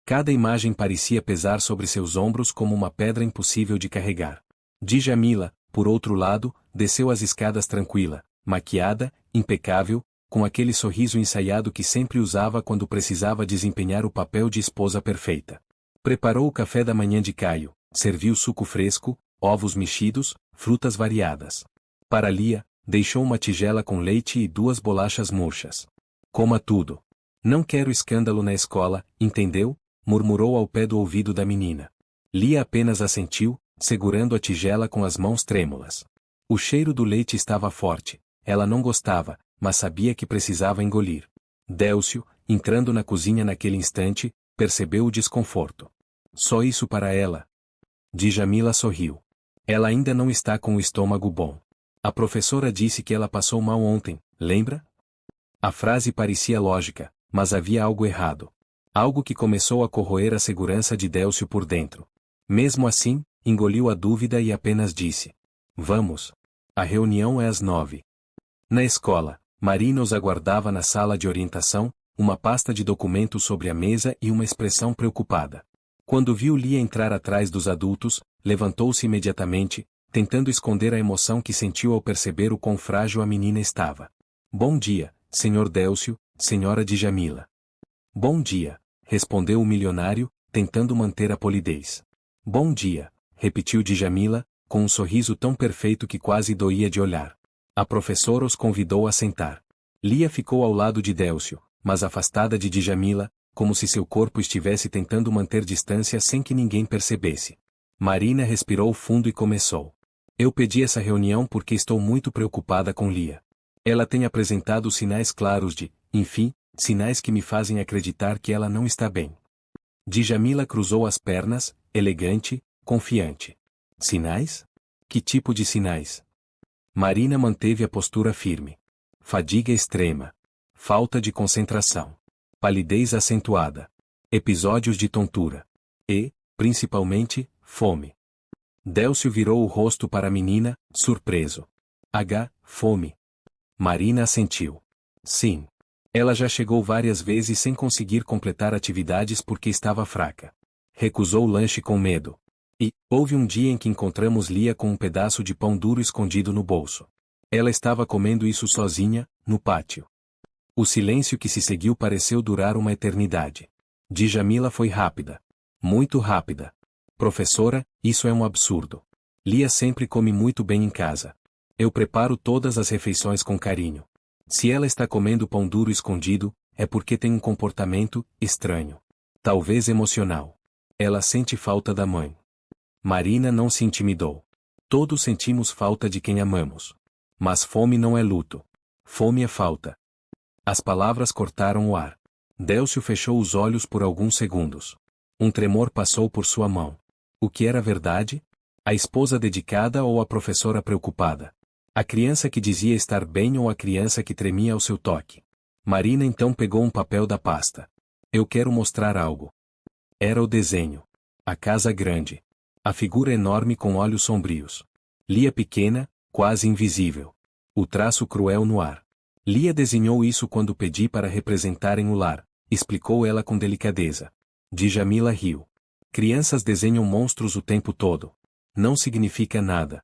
Cada imagem parecia pesar sobre seus ombros como uma pedra impossível de carregar. Djamila, por outro lado, desceu as escadas tranquila, maquiada, impecável, com aquele sorriso ensaiado que sempre usava quando precisava desempenhar o papel de esposa perfeita. Preparou o café da manhã de Caio, serviu suco fresco, ovos mexidos, frutas variadas. Para Lia, deixou uma tigela com leite e 2 bolachas murchas. Coma tudo. Não quero escândalo na escola, entendeu? Murmurou ao pé do ouvido da menina. Lia apenas assentiu, segurando a tigela com as mãos trêmulas. O cheiro do leite estava forte. Ela não gostava, mas sabia que precisava engolir. Délcio, entrando na cozinha naquele instante, percebeu o desconforto. Só isso para ela? Djamila sorriu. Ela ainda não está com o estômago bom. A professora disse que ela passou mal ontem, lembra? A frase parecia lógica, mas havia algo errado. Algo que começou a corroer a segurança de Délcio por dentro. Mesmo assim, engoliu a dúvida e apenas disse: Vamos. A reunião é às 9. Na escola, Marina os aguardava na sala de orientação, uma pasta de documentos sobre a mesa e uma expressão preocupada. Quando viu Lia entrar atrás dos adultos, levantou-se imediatamente, tentando esconder a emoção que sentiu ao perceber o quão frágil a menina estava. Bom dia, senhor Délcio, senhora Djamila. Bom dia, respondeu o milionário, tentando manter a polidez. Bom dia, repetiu Djamila, com um sorriso tão perfeito que quase doía de olhar. A professora os convidou a sentar. Lia ficou ao lado de Délcio, mas afastada de Djamila, como se seu corpo estivesse tentando manter distância sem que ninguém percebesse. Marina respirou fundo e começou. Eu pedi essa reunião porque estou muito preocupada com Lia. Ela tem apresentado sinais claros de, enfim, sinais que me fazem acreditar que ela não está bem. Djamila cruzou as pernas, elegante, confiante. Sinais? Que tipo de sinais? Marina manteve a postura firme. Fadiga extrema. Falta de concentração. Palidez acentuada. Episódios de tontura. E, principalmente, fome. Délcio virou o rosto para a menina, surpreso. Fome. Marina assentiu. Sim. Ela já chegou várias vezes sem conseguir completar atividades porque estava fraca. Recusou o lanche com medo. E, houve um dia em que encontramos Lia com um pedaço de pão duro escondido no bolso. Ela estava comendo isso sozinha, no pátio. O silêncio que se seguiu pareceu durar uma eternidade. Djamila foi rápida. Muito rápida. Professora, isso é um absurdo. Lia sempre come muito bem em casa. Eu preparo todas as refeições com carinho. Se ela está comendo pão duro escondido, é porque tem um comportamento estranho. Talvez emocional. Ela sente falta da mãe. Marina não se intimidou. Todos sentimos falta de quem amamos. Mas fome não é luto. Fome é falta. As palavras cortaram o ar. Délcio fechou os olhos por alguns segundos. Um tremor passou por sua mão. O que era verdade? A esposa dedicada ou a professora preocupada? A criança que dizia estar bem ou a criança que tremia ao seu toque? Marina então pegou um papel da pasta. Eu quero mostrar algo. Era o desenho. A casa grande. A figura enorme com olhos sombrios. Lia pequena, quase invisível. O traço cruel no ar. Lia desenhou isso quando pedi para representarem o lar, explicou ela com delicadeza. Djamila riu. Crianças desenham monstros o tempo todo. Não significa nada.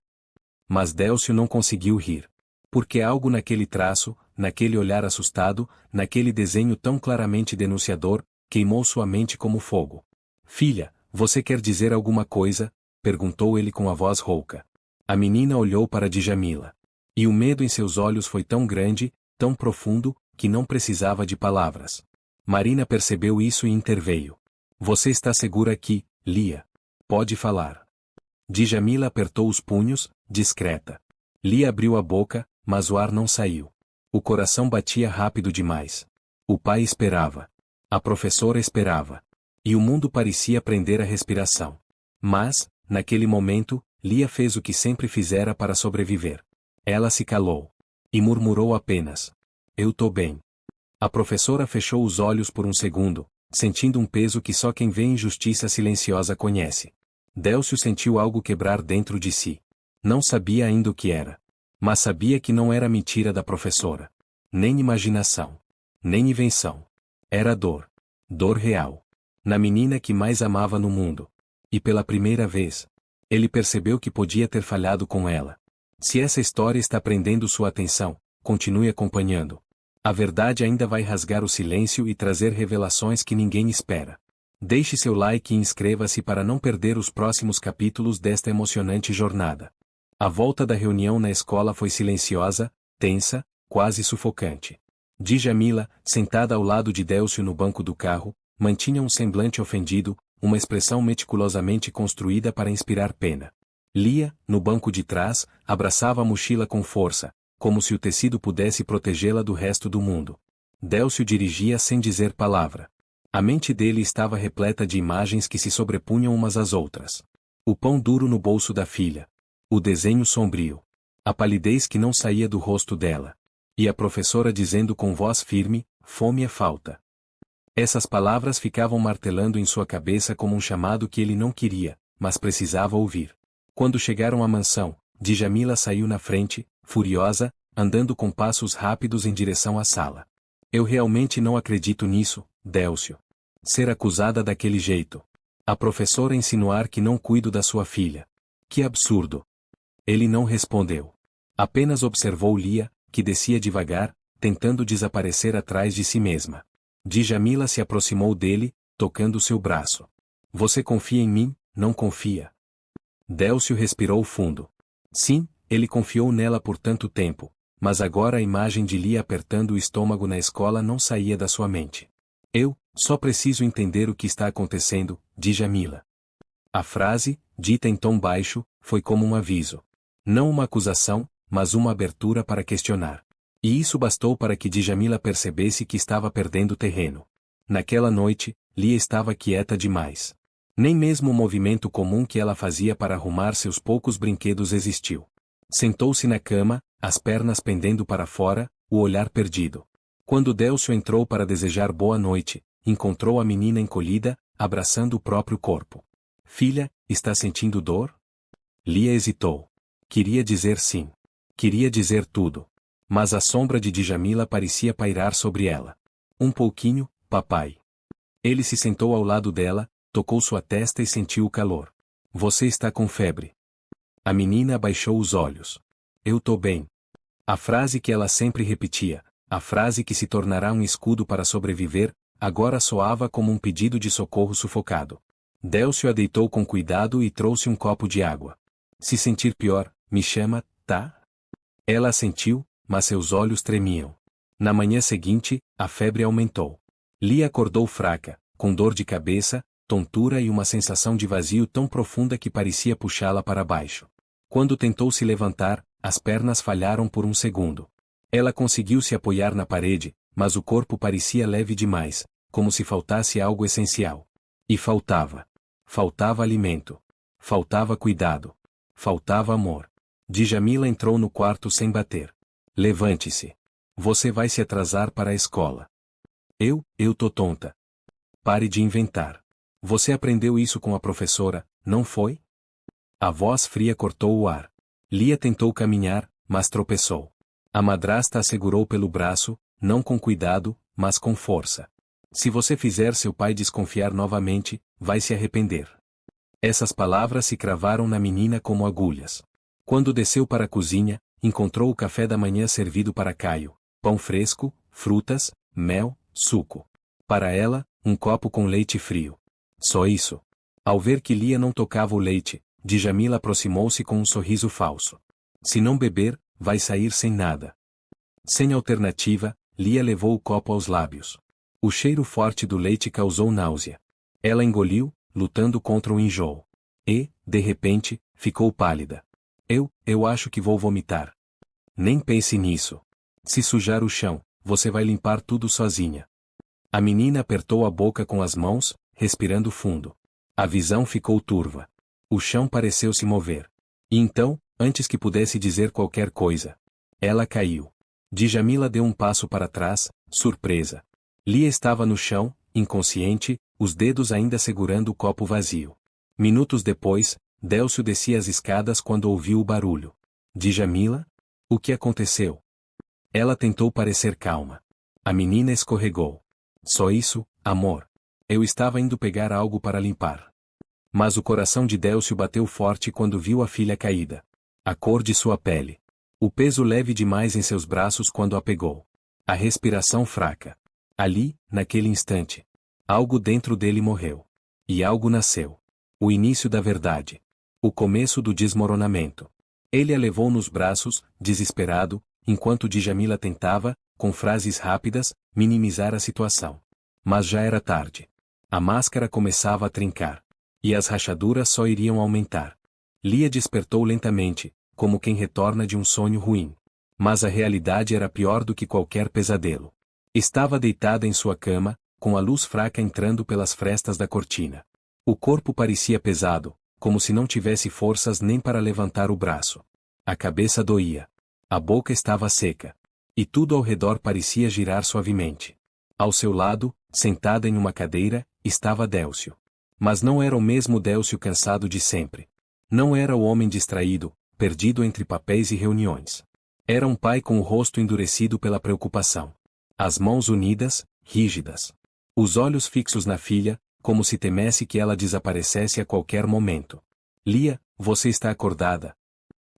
Mas Délcio não conseguiu rir. Porque algo naquele traço, naquele olhar assustado, naquele desenho tão claramente denunciador, queimou sua mente como fogo. Filha, você quer dizer alguma coisa? Perguntou ele com a voz rouca. A menina olhou para Djamila. E o medo em seus olhos foi tão grande, tão profundo, que não precisava de palavras. Marina percebeu isso e interveio. Você está segura aqui, Lia? Pode falar. Djamila apertou os punhos, discreta. Lia abriu a boca, mas o ar não saiu. O coração batia rápido demais. O pai esperava. A professora esperava. E o mundo parecia prender a respiração. Mas, naquele momento, Lia fez o que sempre fizera para sobreviver. Ela se calou. E murmurou apenas. Eu tô bem. A professora fechou os olhos por um segundo, sentindo um peso que só quem vê injustiça silenciosa conhece. Délcio sentiu algo quebrar dentro de si. Não sabia ainda o que era. Mas sabia que não era mentira da professora. Nem imaginação. Nem invenção. Era dor. Dor real. Na menina que mais amava no mundo. E pela primeira vez, ele percebeu que podia ter falhado com ela. Se essa história está prendendo sua atenção, continue acompanhando. A verdade ainda vai rasgar o silêncio e trazer revelações que ninguém espera. Deixe seu like e inscreva-se para não perder os próximos capítulos desta emocionante jornada. A volta da reunião na escola foi silenciosa, tensa, quase sufocante. Djamila, sentada ao lado de Délcio no banco do carro, mantinha um semblante ofendido, uma expressão meticulosamente construída para inspirar pena. Lia, no banco de trás, abraçava a mochila com força, como se o tecido pudesse protegê-la do resto do mundo. Délcio dirigia sem dizer palavra. A mente dele estava repleta de imagens que se sobrepunham umas às outras. O pão duro no bolso da filha. O desenho sombrio. A palidez que não saía do rosto dela. E a professora dizendo com voz firme, fome é falta. Essas palavras ficavam martelando em sua cabeça como um chamado que ele não queria, mas precisava ouvir. Quando chegaram à mansão, Djamila saiu na frente, furiosa, andando com passos rápidos em direção à sala. Eu realmente não acredito nisso, Délcio. Ser acusada daquele jeito. A professora insinuar que não cuido da sua filha. Que absurdo. Ele não respondeu. Apenas observou Lia, que descia devagar, tentando desaparecer atrás de si mesma. Djamila se aproximou dele, tocando seu braço. Você confia em mim, não confia? Délcio respirou fundo. Sim, ele confiou nela por tanto tempo, mas agora a imagem de Lia apertando o estômago na escola não saía da sua mente. Eu, só preciso entender o que está acontecendo, disse Jamila. A frase, dita em tom baixo, foi como um aviso. Não uma acusação, mas uma abertura para questionar. E isso bastou para que Djamila percebesse que estava perdendo terreno. Naquela noite, Lia estava quieta demais. Nem mesmo o movimento comum que ela fazia para arrumar seus poucos brinquedos existiu. Sentou-se na cama, as pernas pendendo para fora, o olhar perdido. Quando Délcio entrou para desejar boa noite, encontrou a menina encolhida, abraçando o próprio corpo. Filha, está sentindo dor? Lia hesitou. Queria dizer sim. Queria dizer tudo. Mas a sombra de Djamila parecia pairar sobre ela. Um pouquinho, papai. Ele se sentou ao lado dela, tocou sua testa e sentiu o calor. Você está com febre. A menina abaixou os olhos. Eu tô bem. A frase que ela sempre repetia, a frase que se tornará um escudo para sobreviver, agora soava como um pedido de socorro sufocado. Délcio a deitou com cuidado e trouxe um copo de água. Se sentir pior, me chama, tá? Ela assentiu, mas seus olhos tremiam. Na manhã seguinte, a febre aumentou. Lia acordou fraca, com dor de cabeça, tontura e uma sensação de vazio tão profunda que parecia puxá-la para baixo. Quando tentou se levantar, as pernas falharam por um segundo. Ela conseguiu se apoiar na parede, mas o corpo parecia leve demais, como se faltasse algo essencial. E faltava. Faltava alimento. Faltava cuidado. Faltava amor. Djamila entrou no quarto sem bater. Levante-se. Você vai se atrasar para a escola. Eu tô tonta. Pare de inventar. Você aprendeu isso com a professora, não foi? A voz fria cortou o ar. Lia tentou caminhar, mas tropeçou. A madrasta a segurou pelo braço, não com cuidado, mas com força. Se você fizer seu pai desconfiar novamente, vai se arrepender. Essas palavras se cravaram na menina como agulhas. Quando desceu para a cozinha, encontrou o café da manhã servido para Caio: pão fresco, frutas, mel, suco. Para ela, um copo com leite frio. Só isso. Ao ver que Lia não tocava o leite, Djamila aproximou-se com um sorriso falso. Se não beber, vai sair sem nada. Sem alternativa, Lia levou o copo aos lábios. O cheiro forte do leite causou náusea. Ela engoliu, lutando contra o enjoo. E, de repente, ficou pálida. Eu acho que vou vomitar. Nem pense nisso. Se sujar o chão, você vai limpar tudo sozinha. A menina apertou a boca com as mãos, respirando fundo. A visão ficou turva. O chão pareceu se mover. E então, antes que pudesse dizer qualquer coisa, ela caiu. Djamila deu um passo para trás, surpresa. Lia estava no chão, inconsciente, os dedos ainda segurando o copo vazio. Minutos depois, Délcio descia as escadas quando ouviu o barulho. Djamila? O que aconteceu? Ela tentou parecer calma. A menina escorregou. Só isso, amor. Eu estava indo pegar algo para limpar. Mas o coração de Délcio bateu forte quando viu a filha caída. A cor de sua pele. O peso leve demais em seus braços quando a pegou. A respiração fraca. Ali, naquele instante, algo dentro dele morreu. E algo nasceu. O início da verdade. O começo do desmoronamento. Ele a levou nos braços, desesperado, enquanto Djamila tentava, com frases rápidas, minimizar a situação. Mas já era tarde. A máscara começava a trincar. E as rachaduras só iriam aumentar. Lia despertou lentamente, como quem retorna de um sonho ruim. Mas a realidade era pior do que qualquer pesadelo. Estava deitada em sua cama, com a luz fraca entrando pelas frestas da cortina. O corpo parecia pesado, como se não tivesse forças nem para levantar o braço. A cabeça doía. A boca estava seca. E tudo ao redor parecia girar suavemente. Ao seu lado, sentada em uma cadeira, estava Délcio. Mas não era o mesmo Délcio cansado de sempre. Não era o homem distraído, perdido entre papéis e reuniões. Era um pai com o rosto endurecido pela preocupação. As mãos unidas, rígidas. Os olhos fixos na filha, como se temesse que ela desaparecesse a qualquer momento. Lia, você está acordada?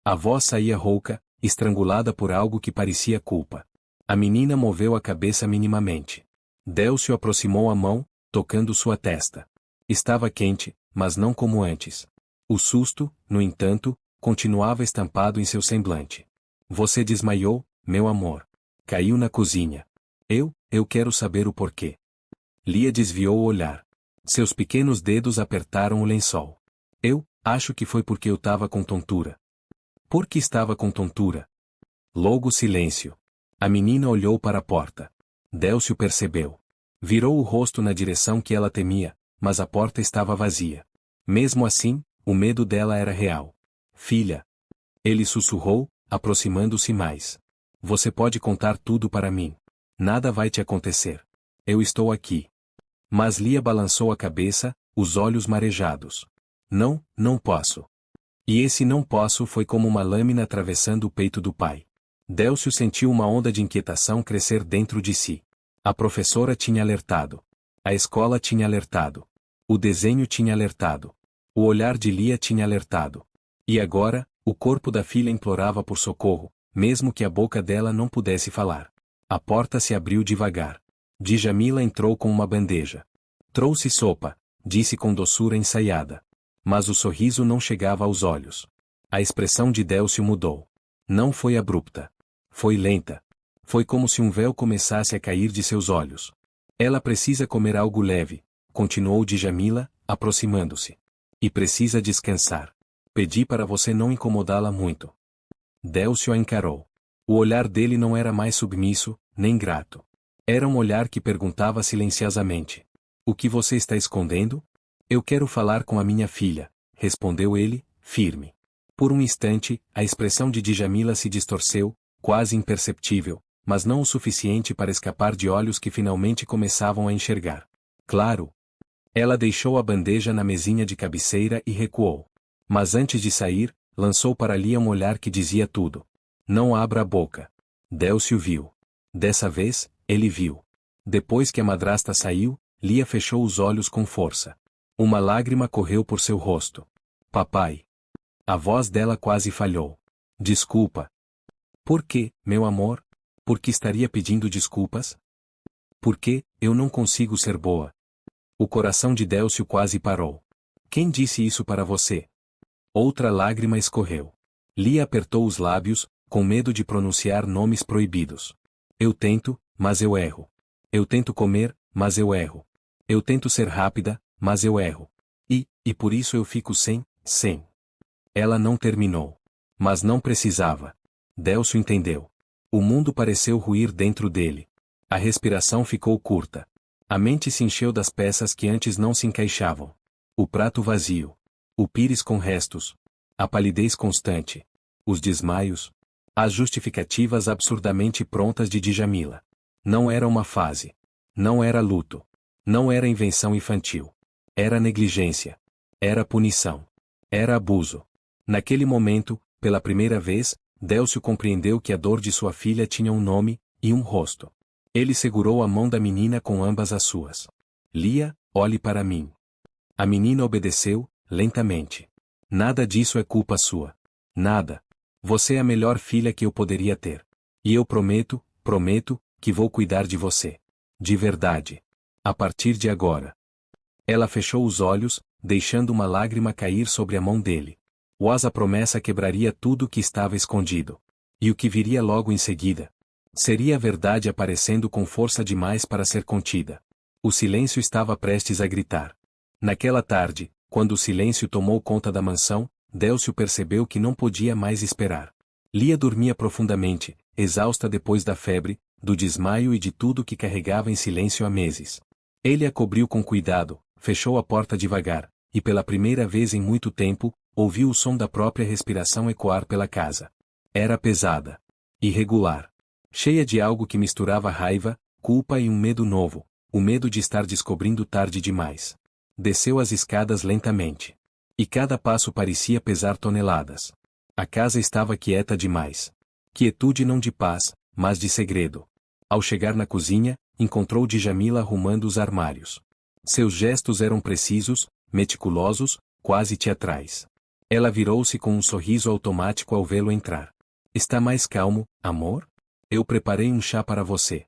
A voz saía rouca, estrangulada por algo que parecia culpa. A menina moveu a cabeça minimamente. Délcio aproximou a mão, tocando sua testa. Estava quente, mas não como antes. O susto, no entanto, continuava estampado em seu semblante. Você desmaiou, meu amor. Caiu na cozinha. Eu quero saber o porquê. Lia desviou o olhar. Seus pequenos dedos apertaram o lençol. Acho que foi porque eu estava com tontura. Por que estava com tontura? Logo silêncio. A menina olhou para a porta. Délcio percebeu. Virou o rosto na direção que ela temia, mas a porta estava vazia. Mesmo assim, o medo dela era real. Filha. Ele sussurrou, aproximando-se mais. Você pode contar tudo para mim. Nada vai te acontecer. Eu estou aqui. Mas Lia balançou a cabeça, os olhos marejados. Não posso. E esse não posso foi como uma lâmina atravessando o peito do pai. Délcio sentiu uma onda de inquietação crescer dentro de si. A professora tinha alertado. A escola tinha alertado. O desenho tinha alertado. O olhar de Lia tinha alertado. E agora, o corpo da filha implorava por socorro, mesmo que a boca dela não pudesse falar. A porta se abriu devagar. Djamila entrou com uma bandeja. Trouxe sopa, disse com doçura ensaiada. Mas o sorriso não chegava aos olhos. A expressão de Délcio mudou. Não foi abrupta. Foi lenta. Foi como se um véu começasse a cair de seus olhos. Ela precisa comer algo leve, continuou Djamila, aproximando-se. E precisa descansar. Pedi para você não incomodá-la muito. Délcio a encarou. O olhar dele não era mais submisso, nem grato. Era um olhar que perguntava silenciosamente. O que você está escondendo? Eu quero falar com a minha filha, respondeu ele, firme. Por um instante, a expressão de Djamila se distorceu, quase imperceptível, mas não o suficiente para escapar de olhos que finalmente começavam a enxergar. Claro. Ela deixou a bandeja na mesinha de cabeceira e recuou. Mas antes de sair, lançou para Lia um olhar que dizia tudo. Não abra a boca. Délcio viu. Dessa vez, ele viu. Depois que a madrasta saiu, Lia fechou os olhos com força. Uma lágrima correu por seu rosto. Papai. A voz dela quase falhou. Desculpa. Por quê, meu amor? Por que estaria pedindo desculpas? Porque, eu não consigo ser boa. O coração de Délcio quase parou. Quem disse isso para você? Outra lágrima escorreu. Lia apertou os lábios, com medo de pronunciar nomes proibidos. Eu tento, mas eu erro. Eu tento comer, mas eu erro. Eu tento ser rápida, mas eu erro. E por isso eu fico sem. Ela não terminou. Mas não precisava. Délcio entendeu. O mundo pareceu ruir dentro dele. A respiração ficou curta. A mente se encheu das peças que antes não se encaixavam. O prato vazio. O pires com restos. A palidez constante. Os desmaios. As justificativas absurdamente prontas de Djamila. Não era uma fase. Não era luto. Não era invenção infantil. Era negligência. Era punição. Era abuso. Naquele momento, pela primeira vez, Délcio compreendeu que a dor de sua filha tinha um nome, e um rosto. Ele segurou a mão da menina com ambas as suas. Lia, olhe para mim. A menina obedeceu, lentamente. Nada disso é culpa sua. Nada. Você é a melhor filha que eu poderia ter. E eu prometo, que vou cuidar de você. De verdade. A partir de agora. Ela fechou os olhos, deixando uma lágrima cair sobre a mão dele. A promessa quebraria tudo o que estava escondido. E o que viria logo em seguida? Seria a verdade aparecendo com força demais para ser contida. O silêncio estava prestes a gritar. Naquela tarde, quando o silêncio tomou conta da mansão, Délcio percebeu que não podia mais esperar. Lia dormia profundamente, exausta depois da febre, do desmaio e de tudo que carregava em silêncio há meses. Ele a cobriu com cuidado, fechou a porta devagar, e pela primeira vez em muito tempo, ouviu o som da própria respiração ecoar pela casa. Era pesada. Irregular. Cheia de algo que misturava raiva, culpa e um medo novo, o medo de estar descobrindo tarde demais. Desceu as escadas lentamente. E cada passo parecia pesar toneladas. A casa estava quieta demais. Quietude não de paz, mas de segredo. Ao chegar na cozinha, encontrou Djamila arrumando os armários. Seus gestos eram precisos, meticulosos, quase teatrais. Ela virou-se com um sorriso automático ao vê-lo entrar. Está mais calmo, amor? Eu preparei um chá para você.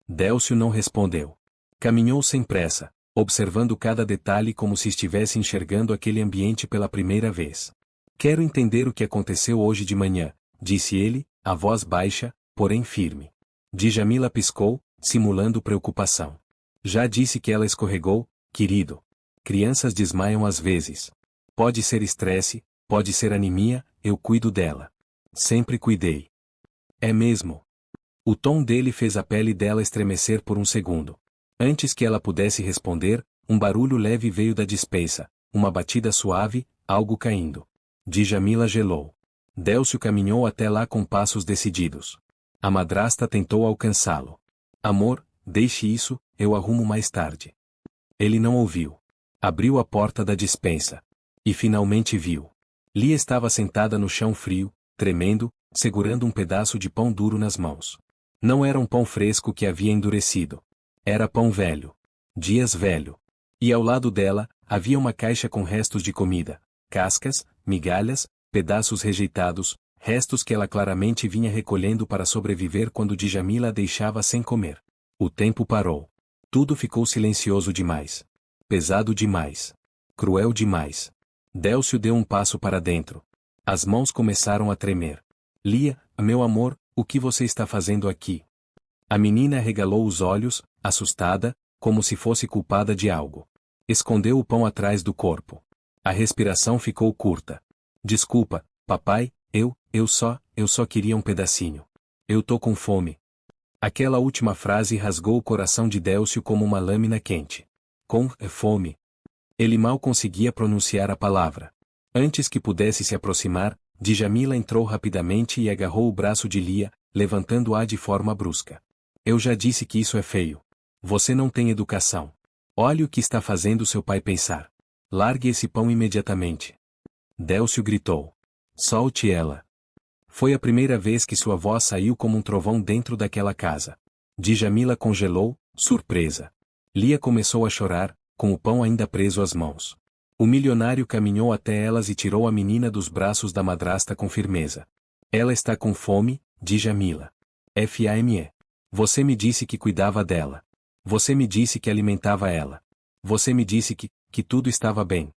Délcio não respondeu. Caminhou sem pressa, observando cada detalhe como se estivesse enxergando aquele ambiente pela primeira vez. Quero entender o que aconteceu hoje de manhã, disse ele, a voz baixa, porém firme. Djamila piscou, simulando preocupação. Já disse que ela escorregou, querido. Crianças desmaiam às vezes. Pode ser estresse, pode ser anemia, eu cuido dela. Sempre cuidei. É mesmo? O tom dele fez a pele dela estremecer por um segundo. Antes que ela pudesse responder, um barulho leve veio da despensa, uma batida suave, algo caindo. Djamila gelou. Délcio caminhou até lá com passos decididos. A madrasta tentou alcançá-lo. Amor, deixe isso, eu arrumo mais tarde. Ele não ouviu. Abriu a porta da despensa. E finalmente viu. Lia estava sentada no chão frio, tremendo, segurando um pedaço de pão duro nas mãos. Não era um pão fresco que havia endurecido. Era pão velho. Dias velho. E ao lado dela, havia uma caixa com restos de comida. Cascas, migalhas, pedaços rejeitados, restos que ela claramente vinha recolhendo para sobreviver quando Djamila a deixava sem comer. O tempo parou. Tudo ficou silencioso demais. Pesado demais. Cruel demais. Délcio deu um passo para dentro. As mãos começaram a tremer. Lia, meu amor, o que você está fazendo aqui? A menina arregalou os olhos, assustada, como se fosse culpada de algo. Escondeu o pão atrás do corpo. A respiração ficou curta. Desculpa, papai, eu só queria um pedacinho. Eu tô com fome. Aquela última frase rasgou o coração de Délcio como uma lâmina quente. Com fome. Ele mal conseguia pronunciar a palavra. Antes que pudesse se aproximar, Djamila entrou rapidamente e agarrou o braço de Lia, levantando-a de forma brusca. Eu já disse que isso é feio. Você não tem educação. Olhe o que está fazendo seu pai pensar. Largue esse pão imediatamente. Délcio gritou. Solte ela. Foi a primeira vez que sua voz saiu como um trovão dentro daquela casa. Djamila congelou, surpresa. Lia começou a chorar, com o pão ainda preso às mãos. O milionário caminhou até elas e tirou a menina dos braços da madrasta com firmeza. Ela está com fome, Djamila. Fame. Você me disse que cuidava dela. Você me disse que alimentava ela. Você me disse que tudo estava bem.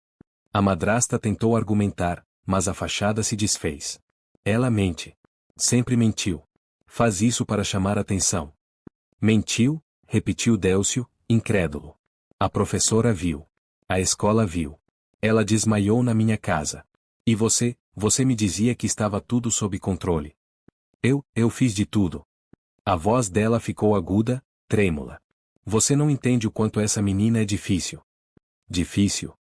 A madrasta tentou argumentar, mas a fachada se desfez. Ela mente. Sempre mentiu. Faz isso para chamar atenção. Mentiu? Repetiu Délcio, incrédulo. A professora viu. A escola viu. Ela desmaiou na minha casa. E você me dizia que estava tudo sob controle. Eu fiz de tudo. A voz dela ficou aguda, trêmula. Você não entende o quanto essa menina é difícil. Difícil?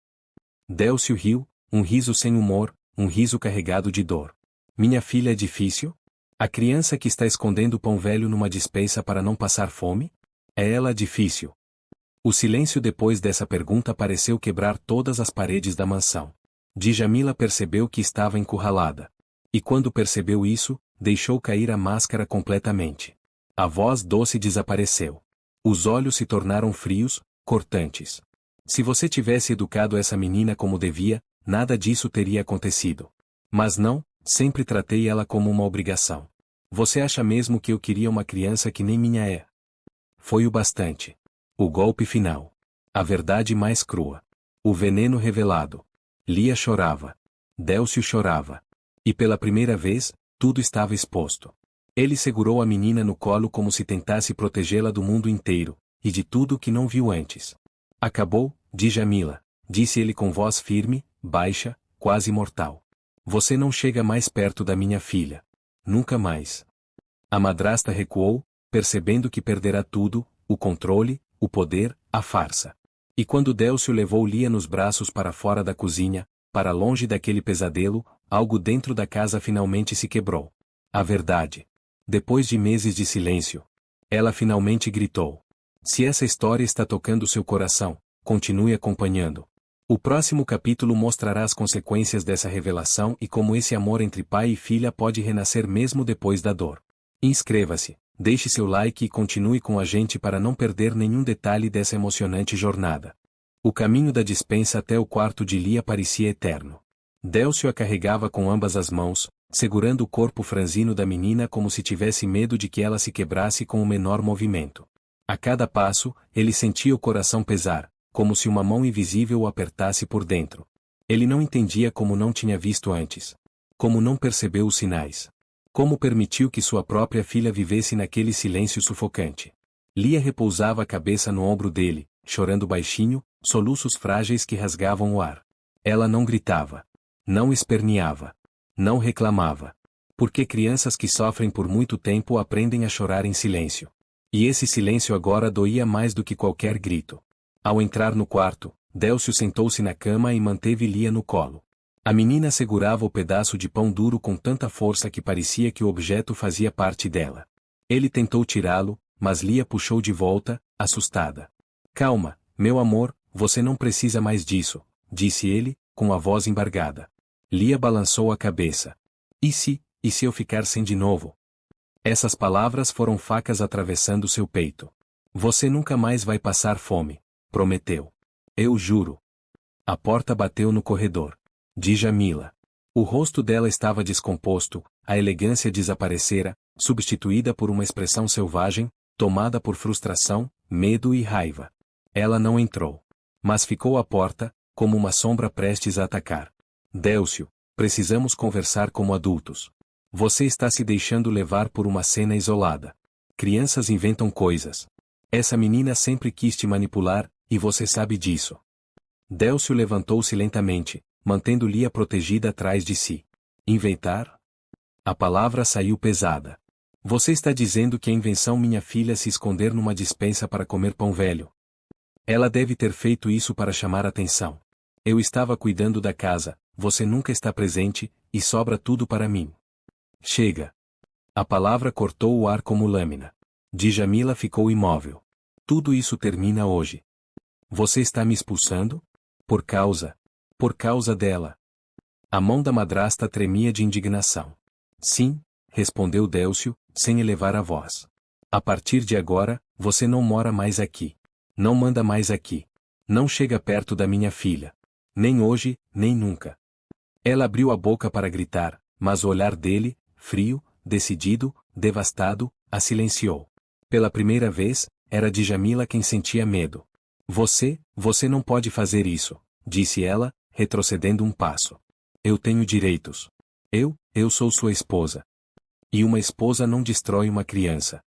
Délcio riu, um riso sem humor, um riso carregado de dor. Minha filha é difícil? A criança que está escondendo pão velho numa despensa para não passar fome? É ela difícil? O silêncio depois dessa pergunta pareceu quebrar todas as paredes da mansão. Djamila percebeu que estava encurralada. E quando percebeu isso, deixou cair a máscara completamente. A voz doce desapareceu. Os olhos se tornaram frios, cortantes. Se você tivesse educado essa menina como devia, nada disso teria acontecido. Mas não, sempre tratei ela como uma obrigação. Você acha mesmo que eu queria uma criança que nem minha é? Foi o bastante. O golpe final. A verdade mais crua. O veneno revelado. Lia chorava. Délcio chorava. E pela primeira vez, tudo estava exposto. Ele segurou a menina no colo como se tentasse protegê-la do mundo inteiro, e de tudo que não viu antes. Acabou, Djamila, disse ele com voz firme, baixa, quase mortal. Você não chega mais perto da minha filha. Nunca mais. A madrasta recuou, percebendo que perderá tudo, o controle, o poder, a farsa. E quando Délcio levou Lia nos braços para fora da cozinha, para longe daquele pesadelo, algo dentro da casa finalmente se quebrou. A verdade. Depois de meses de silêncio, ela finalmente gritou. Se essa história está tocando seu coração, continue acompanhando. O próximo capítulo mostrará as consequências dessa revelação e como esse amor entre pai e filha pode renascer mesmo depois da dor. Inscreva-se, deixe seu like e continue com a gente para não perder nenhum detalhe dessa emocionante jornada. O caminho da despensa até o quarto de Lia parecia eterno. Délcio a carregava com ambas as mãos, segurando o corpo franzino da menina como se tivesse medo de que ela se quebrasse com o menor movimento. A cada passo, ele sentia o coração pesar, como se uma mão invisível o apertasse por dentro. Ele não entendia como não tinha visto antes. Como não percebeu os sinais. Como permitiu que sua própria filha vivesse naquele silêncio sufocante. Lia repousava a cabeça no ombro dele, chorando baixinho, soluços frágeis que rasgavam o ar. Ela não gritava. Não esperneava. Não reclamava. Porque crianças que sofrem por muito tempo aprendem a chorar em silêncio. E esse silêncio agora doía mais do que qualquer grito. Ao entrar no quarto, Délcio sentou-se na cama e manteve Lia no colo. A menina segurava o pedaço de pão duro com tanta força que parecia que o objeto fazia parte dela. Ele tentou tirá-lo, mas Lia puxou de volta, assustada. Calma, meu amor, você não precisa mais disso, disse ele, com a voz embargada. Lia balançou a cabeça. E se eu ficar sem de novo? Essas palavras foram facas atravessando seu peito. Você nunca mais vai passar fome, prometeu. Eu juro. A porta bateu no corredor. Djamila. O rosto dela estava descomposto, a elegância desaparecera, substituída por uma expressão selvagem, tomada por frustração, medo e raiva. Ela não entrou. Mas ficou à porta, como uma sombra prestes a atacar. Délcio, precisamos conversar como adultos. Você está se deixando levar por uma cena isolada. Crianças inventam coisas. Essa menina sempre quis te manipular, e você sabe disso. Délcio levantou-se lentamente, mantendo Lia protegida atrás de si. Inventar? A palavra saiu pesada. Você está dizendo que é invenção minha filha se esconder numa despensa para comer pão velho. Ela deve ter feito isso para chamar atenção. Eu estava cuidando da casa, você nunca está presente, e sobra tudo para mim. Chega. A palavra cortou o ar como lâmina. Djamila ficou imóvel. Tudo isso termina hoje. Você está me expulsando? Por causa dela. A mão da madrasta tremia de indignação. Sim, respondeu Délcio, sem elevar a voz. A partir de agora, você não mora mais aqui. Não manda mais aqui. Não chega perto da minha filha. Nem hoje, nem nunca. Ela abriu a boca para gritar, mas o olhar dele, frio, decidido, devastado, a silenciou. Pela primeira vez, era Djamila quem sentia medo. Você não pode fazer isso, disse ela, retrocedendo um passo. Eu tenho direitos. Eu sou sua esposa. E uma esposa não destrói uma criança.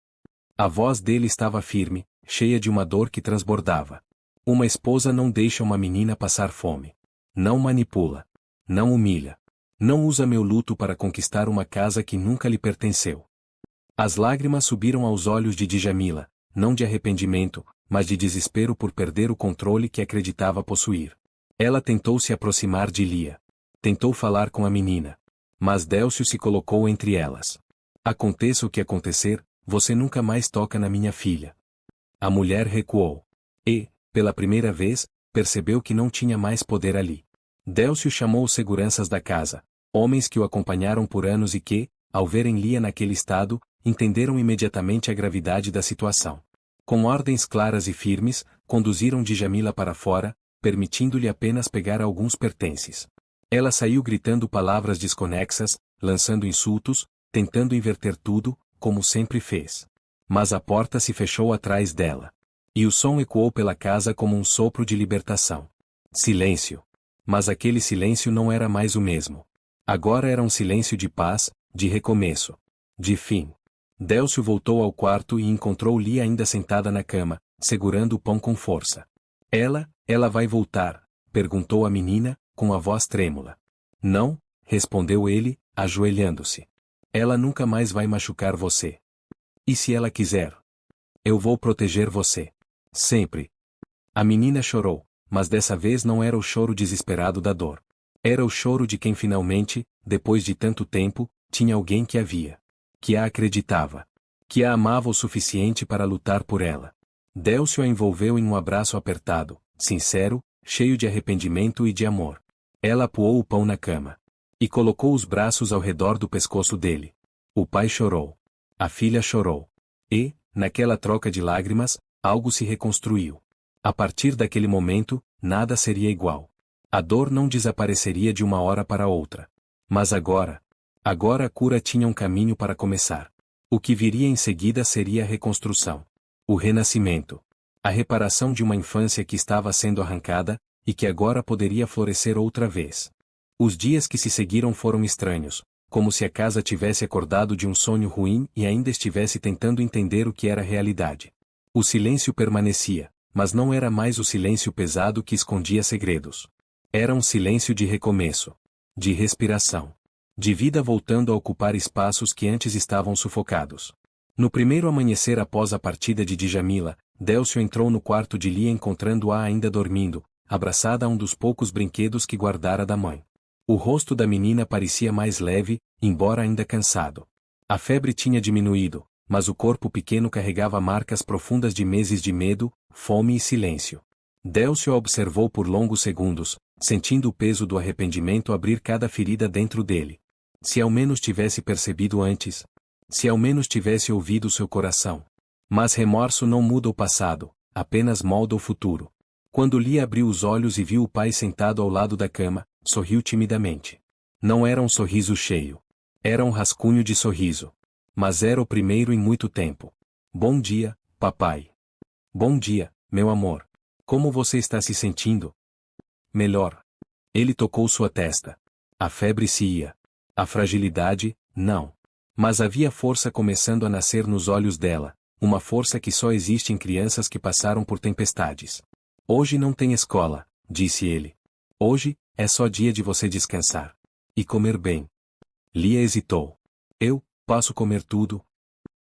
A voz dele estava firme, cheia de uma dor que transbordava. Uma esposa não deixa uma menina passar fome. Não manipula. Não humilha. Não usa meu luto para conquistar uma casa que nunca lhe pertenceu. As lágrimas subiram aos olhos de Djamila, não de arrependimento, mas de desespero por perder o controle que acreditava possuir. Ela tentou se aproximar de Lia. Tentou falar com a menina. Mas Délcio se colocou entre elas. Aconteça o que acontecer, você nunca mais toca na minha filha. A mulher recuou. E, pela primeira vez, percebeu que não tinha mais poder ali. Délcio chamou os seguranças da casa, homens que o acompanharam por anos e que, ao verem Lia naquele estado, entenderam imediatamente a gravidade da situação. Com ordens claras e firmes, conduziram Djamila para fora, permitindo-lhe apenas pegar alguns pertences. Ela saiu gritando palavras desconexas, lançando insultos, tentando inverter tudo, como sempre fez. Mas a porta se fechou atrás dela. E o som ecoou pela casa como um sopro de libertação. Silêncio. Mas aquele silêncio não era mais o mesmo. Agora era um silêncio de paz, de recomeço. De fim. Délcio voltou ao quarto e encontrou Lia ainda sentada na cama, segurando o pão com força. Ela vai voltar? Perguntou a menina, com a voz trêmula. Não, respondeu ele, ajoelhando-se. Ela nunca mais vai machucar você. E se ela quiser? Eu vou proteger você. Sempre. A menina chorou, mas dessa vez não era o choro desesperado da dor. Era o choro de quem finalmente, depois de tanto tempo, tinha alguém que a via. Que a acreditava. Que a amava o suficiente para lutar por ela. Délcio a envolveu em um abraço apertado, sincero, cheio de arrependimento e de amor. Ela apoiou o pão na cama. E colocou os braços ao redor do pescoço dele. O pai chorou. A filha chorou. E, naquela troca de lágrimas, algo se reconstruiu. A partir daquele momento, nada seria igual. A dor não desapareceria de uma hora para outra. Mas agora a cura tinha um caminho para começar. O que viria em seguida seria a reconstrução. O renascimento. A reparação de uma infância que estava sendo arrancada, e que agora poderia florescer outra vez. Os dias que se seguiram foram estranhos, como se a casa tivesse acordado de um sonho ruim e ainda estivesse tentando entender o que era realidade. O silêncio permanecia, mas não era mais o silêncio pesado que escondia segredos. Era um silêncio de recomeço, de respiração, de vida voltando a ocupar espaços que antes estavam sufocados. No primeiro amanhecer após a partida de Djamila, Délcio entrou no quarto de Lia encontrando-a ainda dormindo, abraçada a um dos poucos brinquedos que guardara da mãe. O rosto da menina parecia mais leve, embora ainda cansado. A febre tinha diminuído, mas o corpo pequeno carregava marcas profundas de meses de medo, fome e silêncio. Délcio a observou por longos segundos, sentindo o peso do arrependimento abrir cada ferida dentro dele. Se ao menos tivesse percebido antes. Se ao menos tivesse ouvido seu coração. Mas remorso não muda o passado, apenas molda o futuro. Quando Lia abriu os olhos e viu o pai sentado ao lado da cama, sorriu timidamente. Não era um sorriso cheio. Era um rascunho de sorriso. Mas era o primeiro em muito tempo. Bom dia, papai. Bom dia, meu amor. Como você está se sentindo? Melhor. Ele tocou sua testa. A febre se ia. A fragilidade, não. Mas havia força começando a nascer nos olhos dela, uma força que só existe em crianças que passaram por tempestades. Hoje não tem escola, disse ele. Hoje, é só dia de você descansar. E comer bem. Lia hesitou. Eu, posso comer tudo?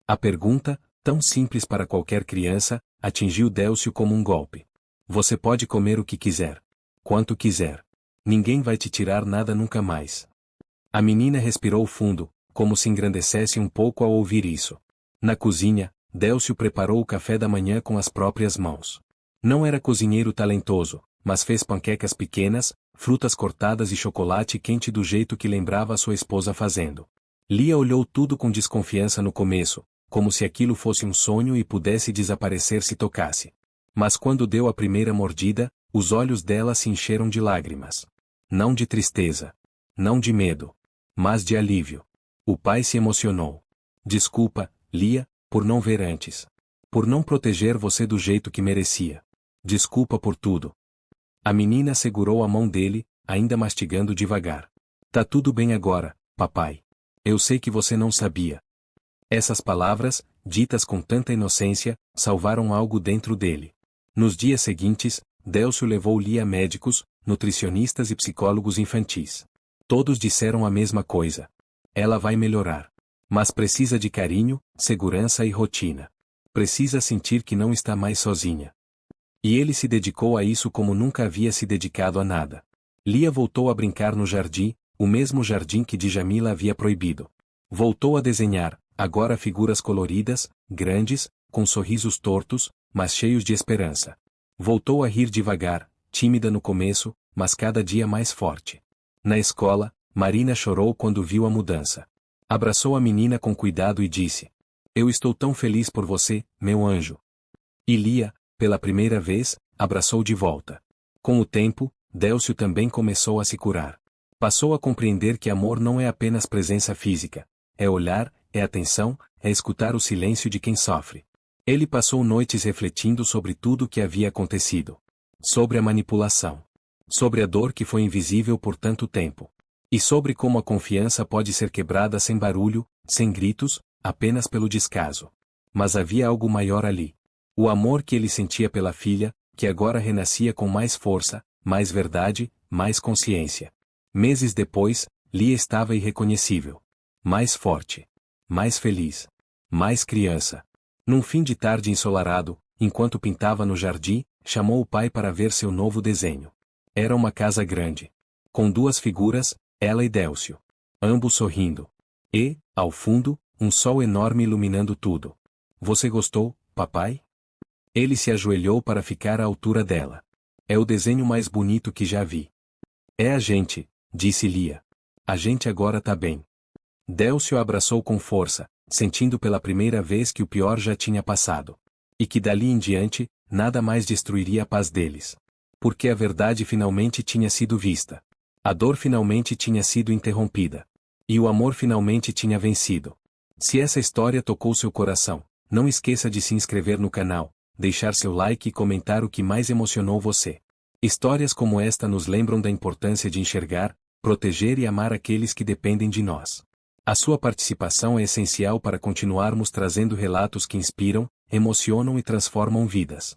A pergunta, tão simples para qualquer criança, atingiu Délcio como um golpe. Você pode comer o que quiser. Quanto quiser. Ninguém vai te tirar nada nunca mais. A menina respirou fundo, como se engrandecesse um pouco ao ouvir isso. Na cozinha, Délcio preparou o café da manhã com as próprias mãos. Não era cozinheiro talentoso, mas fez panquecas pequenas, frutas cortadas e chocolate quente do jeito que lembrava sua esposa fazendo. Lia olhou tudo com desconfiança no começo, como se aquilo fosse um sonho e pudesse desaparecer se tocasse. Mas quando deu a primeira mordida, os olhos dela se encheram de lágrimas. Não de tristeza. Não de medo. Mas de alívio. O pai se emocionou. Desculpa, Lia, por não ver antes. Por não proteger você do jeito que merecia. Desculpa por tudo. A menina segurou a mão dele, ainda mastigando devagar. Tá tudo bem agora, papai. Eu sei que você não sabia. Essas palavras, ditas com tanta inocência, salvaram algo dentro dele. Nos dias seguintes, Délcio levou Lia a médicos, nutricionistas e psicólogos infantis. Todos disseram a mesma coisa. Ela vai melhorar. Mas precisa de carinho, segurança e rotina. Precisa sentir que não está mais sozinha. E ele se dedicou a isso como nunca havia se dedicado a nada. Lia voltou a brincar no jardim, o mesmo jardim que Djamila havia proibido. Voltou a desenhar, agora figuras coloridas, grandes, com sorrisos tortos, mas cheios de esperança. Voltou a rir devagar, tímida no começo, mas cada dia mais forte. Na escola, Marina chorou quando viu a mudança. Abraçou a menina com cuidado e disse: Eu estou tão feliz por você, meu anjo. E Lia, pela primeira vez, abraçou de volta. Com o tempo, Délcio também começou a se curar. Passou a compreender que amor não é apenas presença física. É olhar, é atenção, é escutar o silêncio de quem sofre. Ele passou noites refletindo sobre tudo o que havia acontecido. Sobre a manipulação. Sobre a dor que foi invisível por tanto tempo. E sobre como a confiança pode ser quebrada sem barulho, sem gritos, apenas pelo descaso. Mas havia algo maior ali. O amor que ele sentia pela filha, que agora renascia com mais força, mais verdade, mais consciência. Meses depois, Lia estava irreconhecível. Mais forte. Mais feliz. Mais criança. Num fim de tarde ensolarado, enquanto pintava no jardim, chamou o pai para ver seu novo desenho. Era uma casa grande. Com duas figuras, ela e Délcio. Ambos sorrindo. E, ao fundo, um sol enorme iluminando tudo. Você gostou, papai? Ele se ajoelhou para ficar à altura dela. É o desenho mais bonito que já vi. É a gente, disse Lia. A gente agora tá bem. Délcio a abraçou com força, sentindo pela primeira vez que o pior já tinha passado. E que dali em diante, nada mais destruiria a paz deles. Porque a verdade finalmente tinha sido vista. A dor finalmente tinha sido interrompida. E o amor finalmente tinha vencido. Se essa história tocou seu coração, não esqueça de se inscrever no canal, deixar seu like e comentar o que mais emocionou você. Histórias como esta nos lembram da importância de enxergar, proteger e amar aqueles que dependem de nós. A sua participação é essencial para continuarmos trazendo relatos que inspiram, emocionam e transformam vidas.